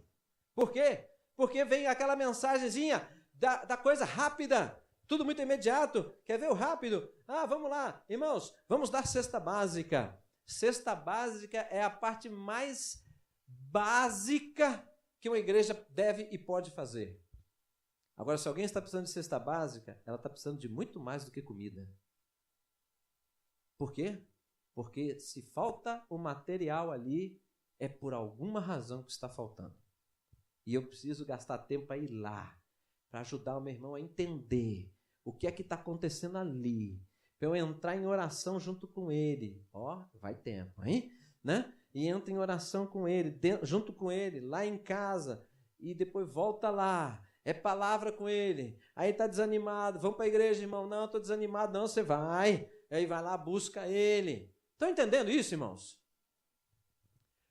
Por quê? Porque vem aquela mensagenzinha da coisa rápida, tudo muito imediato. Quer ver o rápido? Vamos lá, irmãos, vamos dar cesta básica. Cesta básica é a parte mais básica que uma igreja deve e pode fazer. Agora, se alguém está precisando de cesta básica, ela está precisando de muito mais do que comida. Por quê? Porque se falta o material ali, é por alguma razão que está faltando. E eu preciso gastar tempo para ir lá, para ajudar o meu irmão a entender o que é que está acontecendo ali, para eu entrar em oração junto com ele. Ó, vai tempo, hein? Né? E entra em oração com ele, junto com ele, lá em casa, e depois volta lá, é palavra com ele. Aí está desanimado, vamos para a igreja, irmão. Não, estou desanimado. Não, você vai. Aí vai lá, busca ele. Estão entendendo isso, irmãos?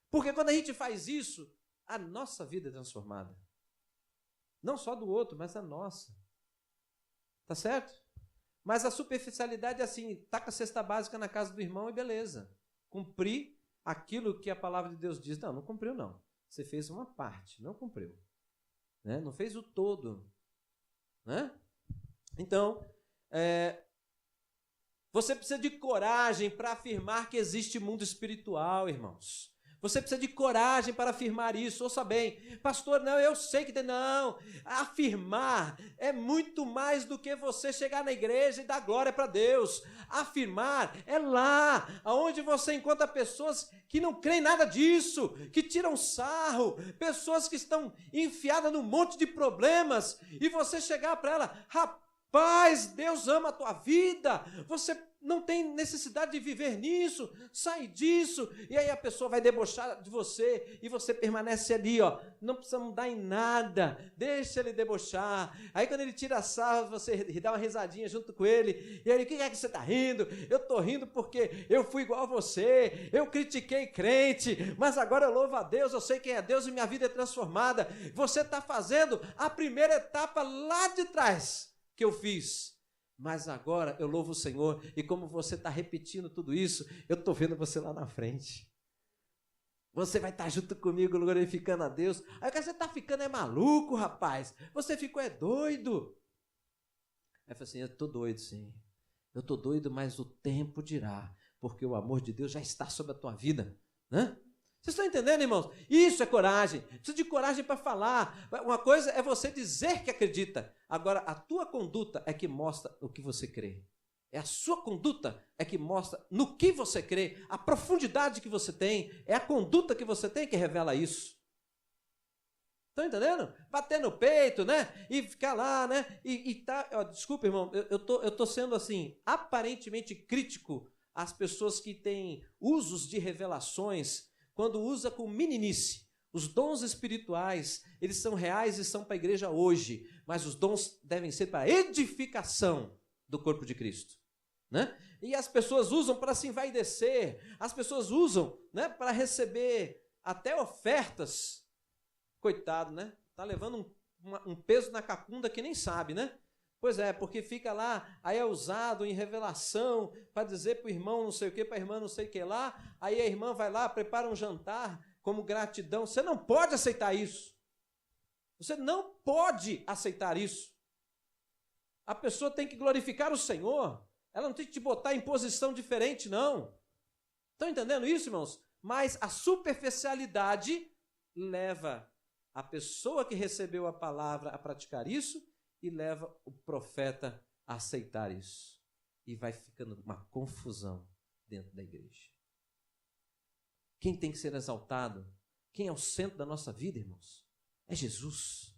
Porque quando a gente faz isso, a nossa vida é transformada. Não só do outro, mas a nossa. Tá certo? Mas a superficialidade é assim, tá com a cesta básica na casa do irmão e beleza. Cumprir aquilo que a palavra de Deus diz. Não, não cumpriu não. Você fez uma parte, não cumpriu. Né? Não fez o todo. Né? Então, você precisa de coragem para afirmar que existe mundo espiritual, irmãos. Você precisa de coragem para afirmar isso. Ouça bem, pastor, não, eu sei que tem. Não, afirmar é muito mais do que você chegar na igreja e dar glória para Deus. Afirmar é lá, onde você encontra pessoas que não creem nada disso, que tiram sarro, pessoas que estão enfiadas num monte de problemas, e você chegar para ela, rapaz, Deus ama a tua vida, você não tem necessidade de viver nisso, sai disso, e aí a pessoa vai debochar de você, e você permanece ali, ó, não precisa mudar em nada, deixa ele debochar. Aí quando ele tira a sarro, você dá uma risadinha junto com ele, e aí, o que é que você está rindo? Eu estou rindo porque eu fui igual a você, eu critiquei crente, mas agora eu louvo a Deus, eu sei quem é Deus e minha vida é transformada. Você está fazendo a primeira etapa lá de trás que eu fiz, mas agora eu louvo o Senhor, e como você está repetindo tudo isso, eu estou vendo você lá na frente. Você vai estar junto comigo glorificando a Deus. Aí você está ficando maluco, rapaz. Você ficou doido. Aí eu falei assim, eu estou doido sim. Eu estou doido, mas o tempo dirá, porque o amor de Deus já está sobre a tua vida. Né? Vocês estão entendendo, irmãos? Isso é coragem. Precisa de coragem para falar. Uma coisa é você dizer que acredita. Agora, a tua conduta é que mostra o que você crê. É a sua conduta é que mostra no que você crê, a profundidade que você tem. É a conduta que você tem que revela isso. Estão entendendo? Bater no peito, né? E ficar lá, né? Desculpa, irmão, eu tô sendo assim, aparentemente crítico às pessoas que têm usos de revelações, quando usa com meninice. Os dons espirituais, eles são reais e são para a igreja hoje, mas os dons devem ser para a edificação do corpo de Cristo. Né? E as pessoas usam para se envaidecer, as pessoas usam, né, para receber até ofertas. Coitado, né? Está levando um peso na cacunda que nem sabe, né? Pois é, porque fica lá, aí é usado em revelação para dizer para o irmão não sei o que, para a irmã não sei o que lá, aí a irmã vai lá, prepara um jantar como gratidão. Você não pode aceitar isso. Você não pode aceitar isso. A pessoa tem que glorificar o Senhor, ela não tem que te botar em posição diferente, não. Estão entendendo isso, irmãos? Mas a superficialidade leva a pessoa que recebeu a palavra a praticar isso, e leva o profeta a aceitar isso. E vai ficando uma confusão dentro da igreja. Quem tem que ser exaltado? Quem é o centro da nossa vida, irmãos? É Jesus.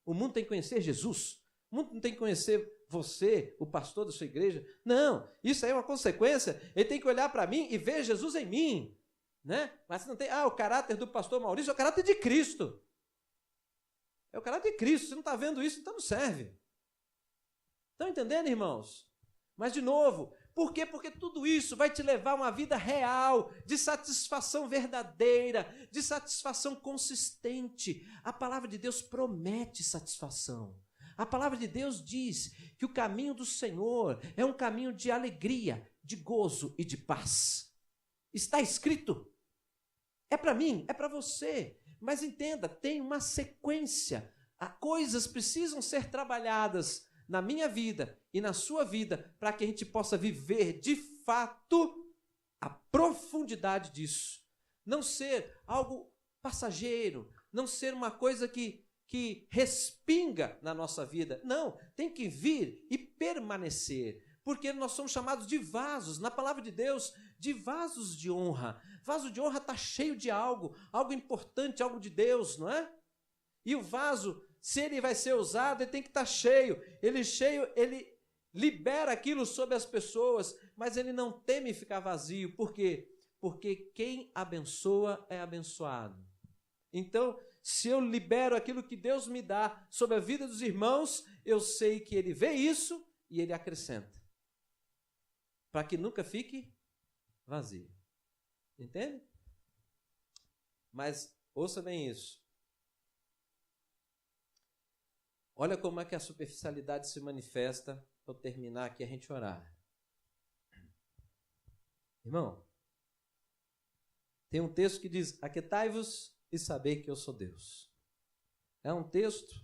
O mundo tem que conhecer Jesus. O mundo não tem que conhecer você, o pastor da sua igreja. Não, isso aí é uma consequência. Ele tem que olhar para mim e ver Jesus em mim. Né? Mas não tem, o caráter do pastor Maurício é o caráter de Cristo. É o caráter de Cristo. Você não está vendo isso, então não serve. Estão entendendo, irmãos? Mas, de novo, por quê? Porque tudo isso vai te levar a uma vida real, de satisfação verdadeira, de satisfação consistente. A palavra de Deus promete satisfação. A palavra de Deus diz que o caminho do Senhor é um caminho de alegria, de gozo e de paz. Está escrito. É para mim, é para você. Mas entenda, tem uma sequência. Coisas precisam ser trabalhadas na minha vida e na sua vida para que a gente possa viver de fato a profundidade disso. Não ser algo passageiro, não ser uma coisa que respinga na nossa vida. Não, tem que vir e permanecer, porque nós somos chamados de vasos, na palavra de Deus, de vasos de honra. Vaso de honra está cheio de algo importante, algo de Deus, não é? E o vaso, se ele vai ser usado, ele tem que estar cheio. Ele libera aquilo sobre as pessoas, mas ele não teme ficar vazio. Por quê? Porque quem abençoa é abençoado. Então, se eu libero aquilo que Deus me dá sobre a vida dos irmãos, eu sei que ele vê isso e ele acrescenta, para que nunca fique vazio. Entende? Mas ouça bem isso. Olha como é que a superficialidade se manifesta. Para eu terminar aqui, a gente orar. Irmão, tem um texto que diz: aquietai-vos e sabei que eu sou Deus. É um texto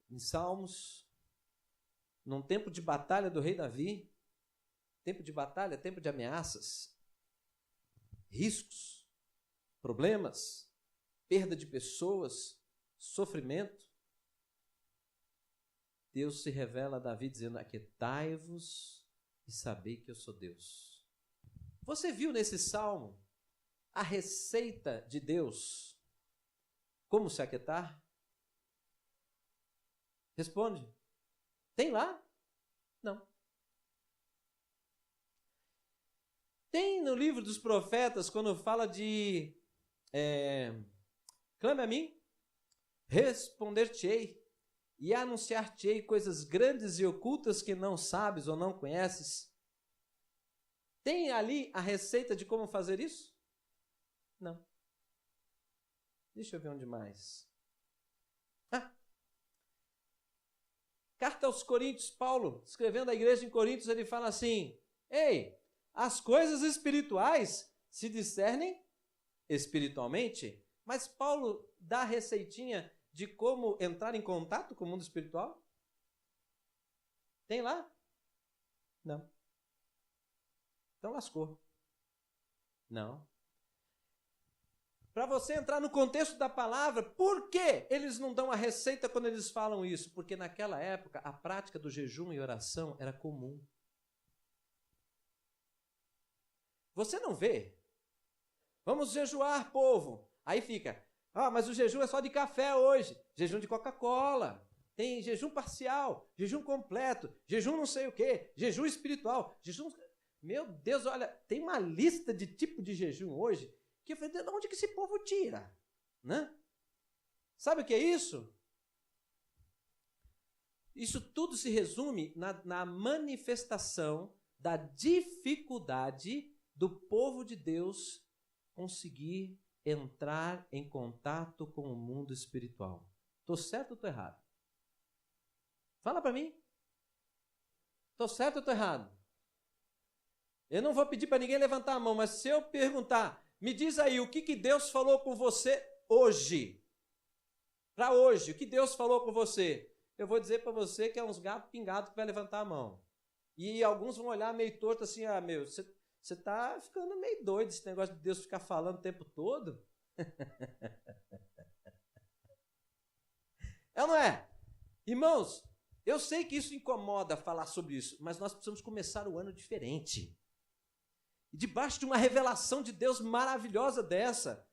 em Salmos, num tempo de batalha do rei Davi, tempo de batalha, tempo de ameaças, riscos, problemas, perda de pessoas, sofrimento. Deus se revela a Davi dizendo: aquietai-vos e sabei que eu sou Deus. Você viu nesse salmo a receita de Deus? Como se aquietar? Responde. Tem lá? Não. Tem no livro dos profetas, quando fala de clame a mim, responder-te-ei, e anunciar-te-ei coisas grandes e ocultas que não sabes ou não conheces. Tem ali a receita de como fazer isso? Não. Deixa eu ver onde mais. Carta aos Coríntios, Paulo, escrevendo à igreja em Coríntios, ele fala assim: ei, as coisas espirituais se discernem espiritualmente. Mas Paulo dá a receitinha de como entrar em contato com o mundo espiritual? Tem lá? Não. Então lascou. Não. Para você entrar no contexto da palavra, por que eles não dão a receita quando eles falam isso? Porque naquela época a prática do jejum e oração era comum. Você não vê? Vamos jejuar, povo. Aí fica: mas o jejum é só de café hoje, jejum de Coca-Cola, tem jejum parcial, jejum completo, jejum não sei o quê, jejum espiritual, jejum... Meu Deus, olha, tem uma lista de tipo de jejum hoje que eu falei: de onde que esse povo tira? Né? Sabe o que é isso? Isso tudo se resume na manifestação da dificuldade do povo de Deus conseguir entrar em contato com o mundo espiritual. Estou certo ou estou errado? Fala para mim. Estou certo ou estou errado? Eu não vou pedir para ninguém levantar a mão, mas se eu perguntar, me diz aí, o que Deus falou com você hoje? Para hoje, o que Deus falou com você? Eu vou dizer para você que é uns gatos pingados que vai levantar a mão. E alguns vão olhar meio torto assim: você está ficando meio doido, esse negócio de Deus ficar falando o tempo todo. É ou não é? Irmãos, eu sei que isso incomoda falar sobre isso, mas nós precisamos começar o ano diferente. Debaixo de uma revelação de Deus maravilhosa dessa,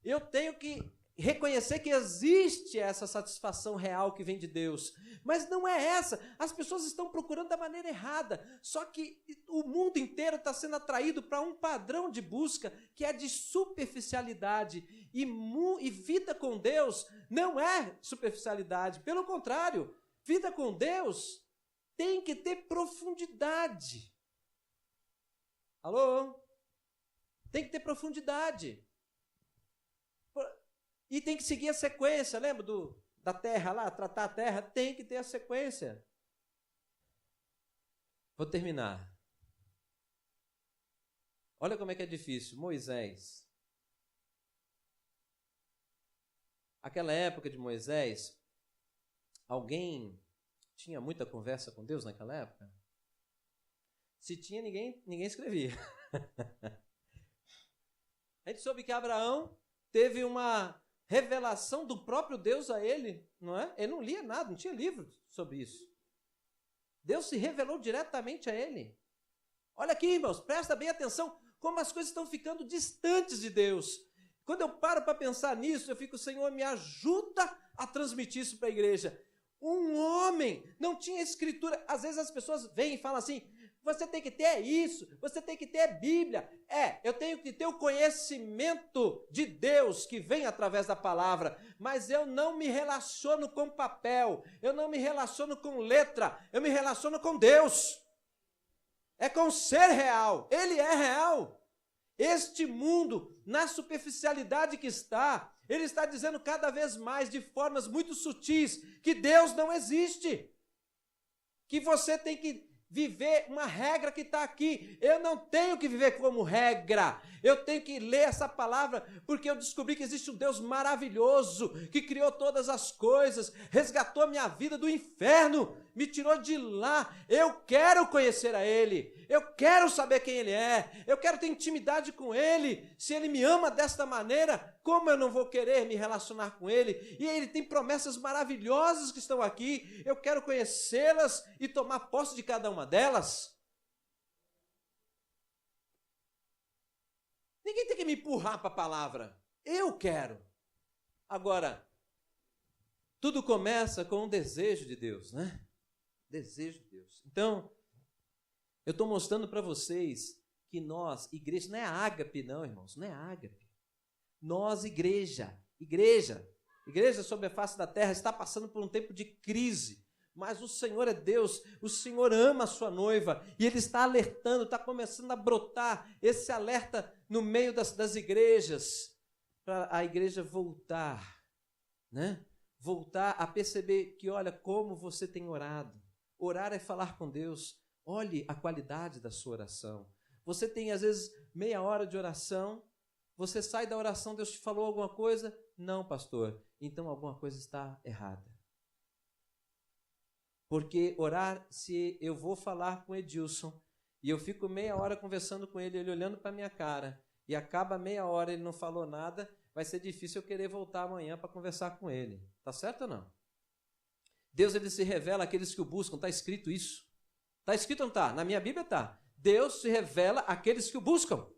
eu tenho que reconhecer que existe essa satisfação real que vem de Deus, mas não é essa. As pessoas estão procurando da maneira errada, só que o mundo inteiro está sendo atraído para um padrão de busca que é de superficialidade, e vida com Deus não é superficialidade, pelo contrário, vida com Deus tem que ter profundidade. Alô? Tem que ter profundidade. E tem que seguir a sequência, lembra da terra lá, tratar a terra? Tem que ter a sequência. Vou terminar. Olha como é que é difícil. Moisés. Aquela época de Moisés, alguém tinha muita conversa com Deus naquela época? Se tinha, ninguém escrevia. A gente soube que Abraão teve uma revelação do próprio Deus a ele, não é? Ele não lia nada, não tinha livro sobre isso. Deus se revelou diretamente a ele. Olha aqui, irmãos, presta bem atenção como as coisas estão ficando distantes de Deus. Quando eu paro para pensar nisso, eu fico, Senhor, me ajuda a transmitir isso para a igreja. Um homem não tinha escritura. Às vezes as pessoas vêm e falam assim, você tem que ter isso, você tem que ter Bíblia. Eu tenho que ter o conhecimento de Deus que vem através da palavra, mas eu não me relaciono com papel, eu não me relaciono com letra, eu me relaciono com Deus. É com o ser real, ele é real. Este mundo, na superficialidade que está, ele está dizendo cada vez mais, de formas muito sutis, que Deus não existe. Que você tem que viver uma regra que está aqui. Eu não tenho que viver como regra. Eu tenho que ler essa palavra, porque eu descobri que existe um Deus maravilhoso, que criou todas as coisas, resgatou a minha vida do inferno, me tirou de lá. Eu quero conhecer a Ele, eu quero saber quem Ele é, eu quero ter intimidade com Ele. Se Ele me ama desta maneira, como eu não vou querer me relacionar com Ele? E Ele tem promessas maravilhosas que estão aqui, eu quero conhecê-las e tomar posse de cada uma delas. Ninguém tem que me empurrar para a palavra, eu quero. Agora, tudo começa com um desejo de Deus, né? Desejo de Deus. Então, eu estou mostrando para vocês que nós, igreja, não é ágape não, irmãos, não é ágape. Nós, igreja sobre a face da terra está passando por um tempo de crise, mas o Senhor é Deus, o Senhor ama a sua noiva, e Ele está alertando, está começando a brotar esse alerta no meio das igrejas, para a igreja voltar, né? Voltar a perceber que, olha, como você tem orado. Orar é falar com Deus. Olhe a qualidade da sua oração. Você tem, às vezes, meia hora de oração, você sai da oração, Deus te falou alguma coisa? Não, pastor, então alguma coisa está errada. Porque orar, se eu vou falar com Edilson, e eu fico meia hora conversando com ele, ele olhando para a minha cara, e acaba meia hora ele não falou nada, vai ser difícil eu querer voltar amanhã para conversar com ele. Tá certo ou não? Deus, ele se revela àqueles que o buscam, está escrito isso. Está escrito ou não está? Na minha Bíblia está. Deus se revela àqueles que o buscam.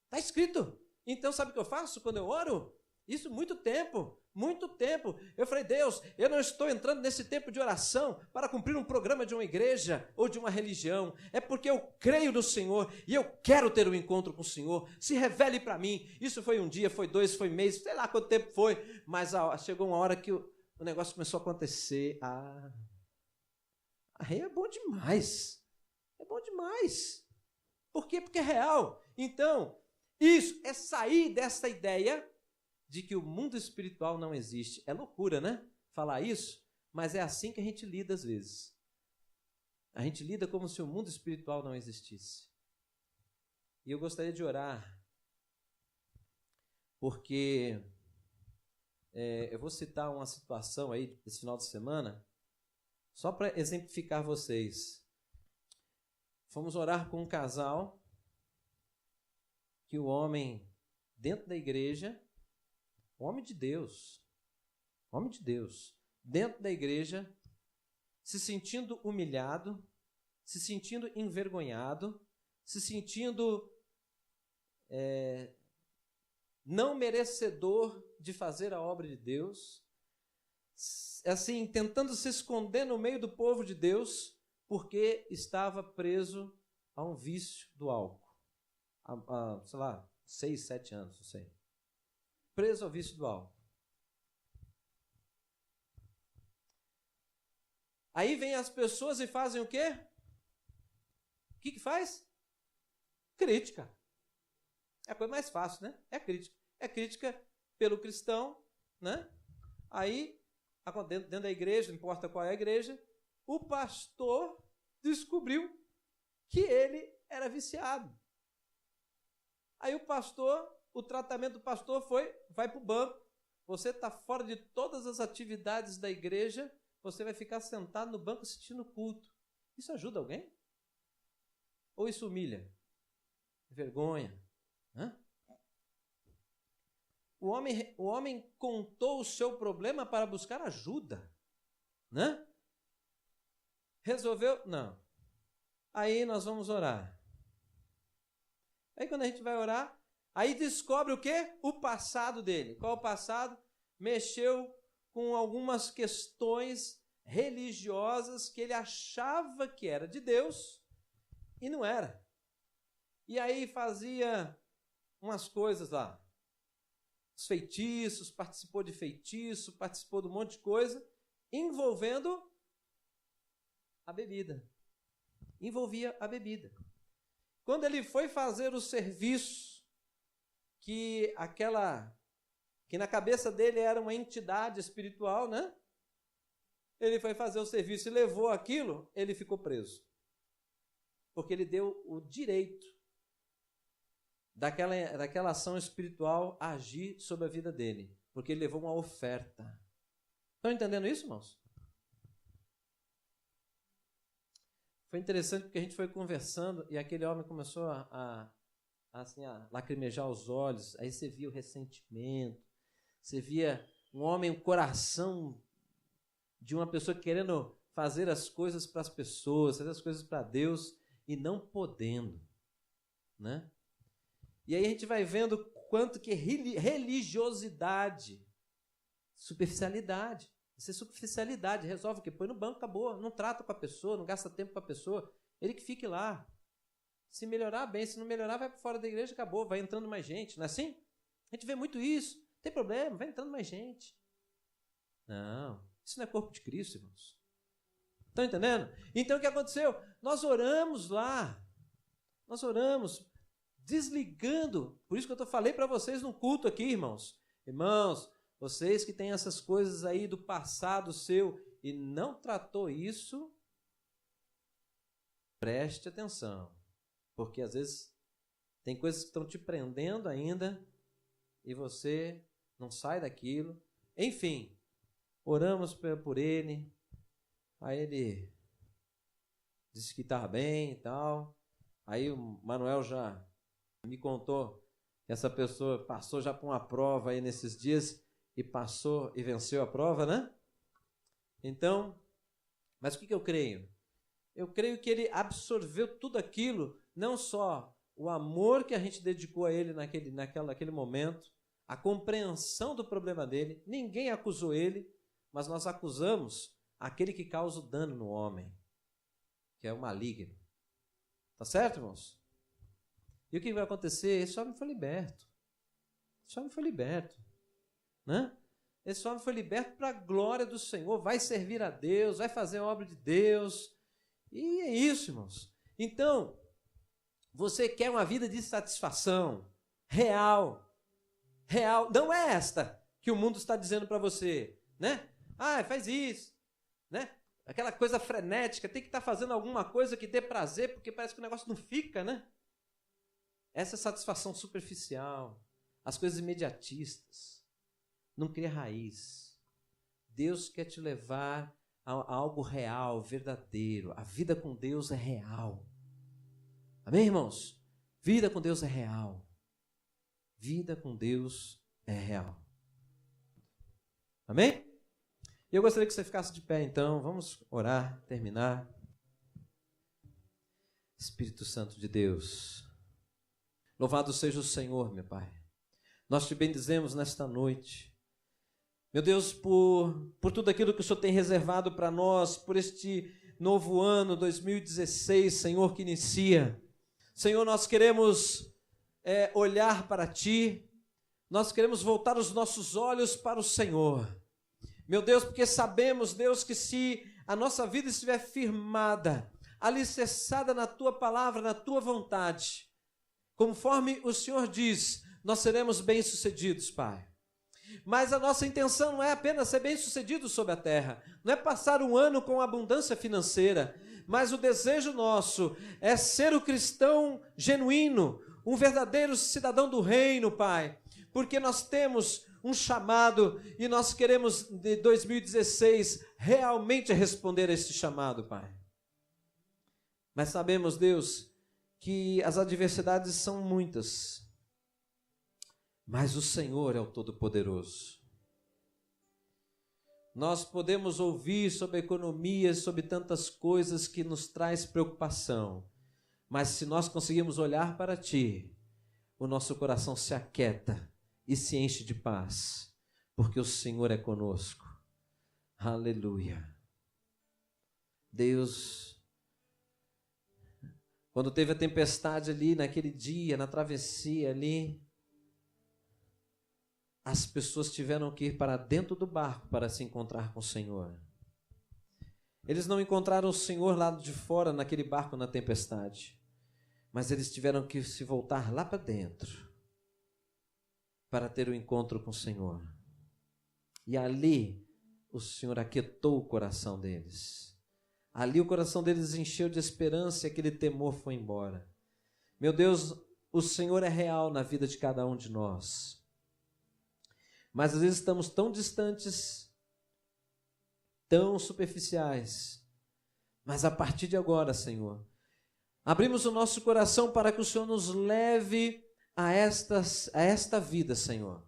Está escrito. Então, sabe o que eu faço quando eu oro? Isso muito tempo. Eu falei, Deus, eu não estou entrando nesse tempo de oração para cumprir um programa de uma igreja ou de uma religião. É porque eu creio no Senhor e eu quero ter um encontro com o Senhor. Se revele para mim. Isso foi um dia, foi 2, foi mês, sei lá quanto tempo foi. Mas chegou uma hora que o negócio começou a acontecer. Aí é bom demais. É bom demais. Por quê? Porque é real. Então, isso é sair dessa ideia de que o mundo espiritual não existe. É loucura, né? Falar isso, mas é assim que a gente lida às vezes. A gente lida como se o mundo espiritual não existisse. E eu gostaria de orar, porque eu vou citar uma situação aí desse final de semana, só para exemplificar vocês. Fomos orar com um casal, que o homem, dentro da igreja, homem de Deus, dentro da igreja, se sentindo humilhado, se sentindo envergonhado, se sentindo não merecedor de fazer a obra de Deus, assim, tentando se esconder no meio do povo de Deus, porque estava preso a um vício do álcool, sei lá, 6, 7 anos, não sei. Preso ao vício do álcool. Aí vem as pessoas e fazem o quê? O que faz? Crítica. É a coisa mais fácil, né? É crítica. É crítica pelo cristão, né? Aí, dentro da igreja, não importa qual é a igreja, o pastor descobriu que ele era viciado. Aí o tratamento do pastor vai para o banco. Você está fora de todas as atividades da igreja, você vai ficar sentado no banco assistindo culto. Isso ajuda alguém? Ou isso humilha? Vergonha. Hã? O homem contou o seu problema para buscar ajuda. Né? Resolveu? Não. Aí nós vamos orar. Aí quando a gente vai orar, aí descobre o quê? O passado dele. Qual o passado? Mexeu com algumas questões religiosas que ele achava que era de Deus e não era. E aí fazia umas coisas lá. Os feitiços, participou de feitiço, participou de um monte de coisa, envolvendo a bebida. Envolvia a bebida. Quando ele foi fazer o serviço, que na cabeça dele era uma entidade espiritual, né? Ele foi fazer o serviço e levou aquilo, ele ficou preso. Porque ele deu o direito daquela ação espiritual agir sobre a vida dele. Porque ele levou uma oferta. Estão entendendo isso, irmãos? Foi interessante porque a gente foi conversando e aquele homem começou a lacrimejar os olhos. Aí você via o ressentimento. Você via um homem, um coração de uma pessoa querendo fazer as coisas para as pessoas, fazer as coisas para Deus e não podendo, né? E aí a gente vai vendo quanto que religiosidade, superficialidade. Isso é superficialidade, resolve o quê? Põe no banco, acabou. Não trata com a pessoa, não gasta tempo com a pessoa. Ele que fique lá. Se melhorar, bem. Se não melhorar, vai para fora da igreja, acabou. Vai entrando mais gente, não é assim? A gente vê muito isso. Não tem problema, vai entrando mais gente. Não, isso não é corpo de Cristo, irmãos. Estão entendendo? Então o que aconteceu? Nós oramos lá. Nós oramos desligando. Por isso que eu falei para vocês no culto aqui, irmãos. Irmãos, vocês que têm essas coisas aí do passado seu e não tratou isso, preste atenção. Porque às vezes tem coisas que estão te prendendo ainda e você não sai daquilo. Enfim, oramos por ele. Aí ele disse que estava bem e tal. Aí o Manuel já me contou que essa pessoa passou já por uma prova aí nesses dias e passou e venceu a prova, né? Então, mas o que eu creio? Eu creio que ele absorveu tudo aquilo, não só o amor que a gente dedicou a ele naquele momento, a compreensão do problema dele. Ninguém acusou ele, mas nós acusamos aquele que causa o dano no homem, que é o maligno. Tá certo, irmãos? E o que vai acontecer? Esse homem foi liberto. Esse homem foi liberto. Né? Esse homem foi liberto para a glória do Senhor, vai servir a Deus, vai fazer a obra de Deus. E é isso, irmãos. Então, você quer uma vida de satisfação real. Real. Não é esta que o mundo está dizendo para você. Né? Ah, faz isso. Né? Aquela coisa frenética, tem que estar fazendo alguma coisa que dê prazer, porque parece que o negócio não fica, né? Essa satisfação superficial, as coisas imediatistas, não cria raiz. Deus quer te levar a algo real, verdadeiro. A vida com Deus é real. Amém, irmãos? Vida com Deus é real. Vida com Deus é real. Amém? E eu gostaria que você ficasse de pé, então. Vamos orar, terminar. Espírito Santo de Deus, louvado seja o Senhor, meu Pai. Nós te bendizemos nesta noite. Meu Deus, por tudo aquilo que o Senhor tem reservado para nós, por este novo ano, 2016, Senhor, que inicia. Senhor, nós queremos olhar para Ti, nós queremos voltar os nossos olhos para o Senhor. Meu Deus, porque sabemos, Deus, que se a nossa vida estiver firmada, alicerçada na Tua palavra, na Tua vontade, conforme o Senhor diz, nós seremos bem-sucedidos, Pai. Mas a nossa intenção não é apenas ser bem-sucedidos sobre a terra, não é passar um ano com abundância financeira, mas o desejo nosso é ser o cristão genuíno, um verdadeiro cidadão do reino, Pai, porque nós temos um chamado e nós queremos, de 2016, realmente responder a este chamado, Pai. Mas sabemos, Deus, que as adversidades são muitas, mas o Senhor é o Todo-Poderoso. Nós podemos ouvir sobre economia, sobre tantas coisas que nos traz preocupação, mas se nós conseguirmos olhar para Ti, o nosso coração se aquieta e se enche de paz, porque o Senhor é conosco. Aleluia. Deus, quando teve a tempestade ali, naquele dia, na travessia ali, as pessoas tiveram que ir para dentro do barco para se encontrar com o Senhor. Eles não encontraram o Senhor lá de fora, naquele barco na tempestade, mas eles tiveram que se voltar lá para dentro para ter o encontro com o Senhor. E ali o Senhor aquietou o coração deles. Ali o coração deles encheu de esperança e aquele temor foi embora. Meu Deus, o Senhor é real na vida de cada um de nós. Mas às vezes estamos tão distantes, tão superficiais. Mas a partir de agora, Senhor, abrimos o nosso coração para que o Senhor nos leve a esta vida, Senhor.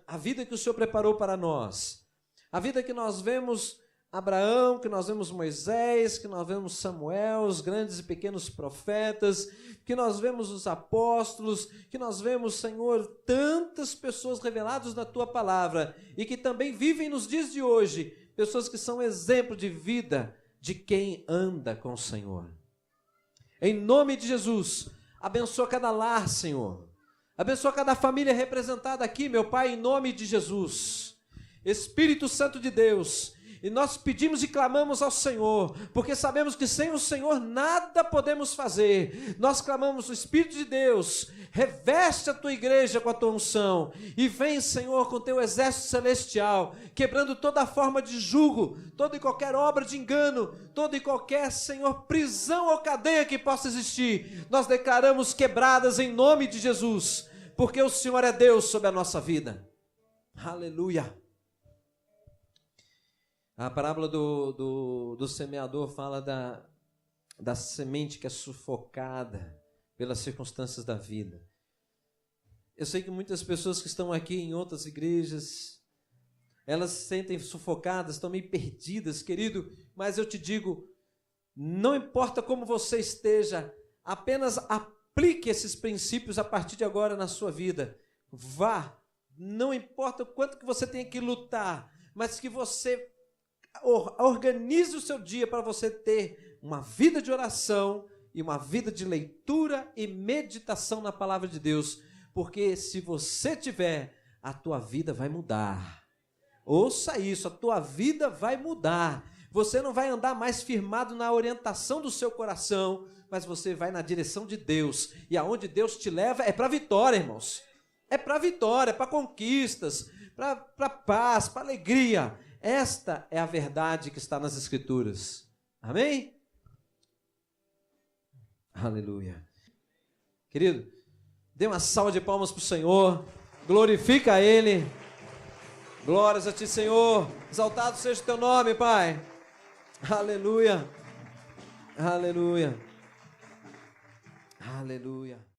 A vida que o Senhor preparou para nós. A vida que nós vemos Abraão, que nós vemos Moisés, que nós vemos Samuel, os grandes e pequenos profetas, que nós vemos os apóstolos, que nós vemos, Senhor, tantas pessoas reveladas na Tua palavra e que também vivem nos dias de hoje, pessoas que são exemplo de vida de quem anda com o Senhor. Em nome de Jesus, abençoa cada lar, Senhor. Abençoa cada família representada aqui, meu Pai, em nome de Jesus. Espírito Santo de Deus, e nós pedimos e clamamos ao Senhor, porque sabemos que sem o Senhor nada podemos fazer. Nós clamamos o Espírito de Deus, reveste a Tua igreja com a Tua unção, e vem, Senhor, com Teu exército celestial, quebrando toda forma de jugo, toda e qualquer obra de engano, toda e qualquer, Senhor, prisão ou cadeia que possa existir. Nós declaramos quebradas em nome de Jesus, porque o Senhor é Deus sobre a nossa vida. Aleluia. A parábola do semeador fala da semente que é sufocada pelas circunstâncias da vida. Eu sei que muitas pessoas que estão aqui em outras igrejas, elas se sentem sufocadas, estão meio perdidas, querido, mas eu te digo, não importa como você esteja, apenas aplique esses princípios a partir de agora na sua vida. Vá, não importa o quanto que você tenha que lutar, mas que você organize o seu dia para você ter uma vida de oração e uma vida de leitura e meditação na palavra de Deus, porque se você tiver, a tua vida vai mudar. Ouça isso, a tua vida vai mudar. Você não vai andar mais firmado na orientação do seu coração, mas você vai na direção de Deus, e aonde Deus te leva é para vitória, irmãos. É para vitória, para conquistas, para paz, para alegria. Esta é a verdade que está nas Escrituras. Amém? Aleluia. Querido, dê uma salva de palmas para o Senhor. Glorifica a Ele. Glórias a Ti, Senhor. Exaltado seja o Teu nome, Pai. Aleluia. Aleluia. Aleluia.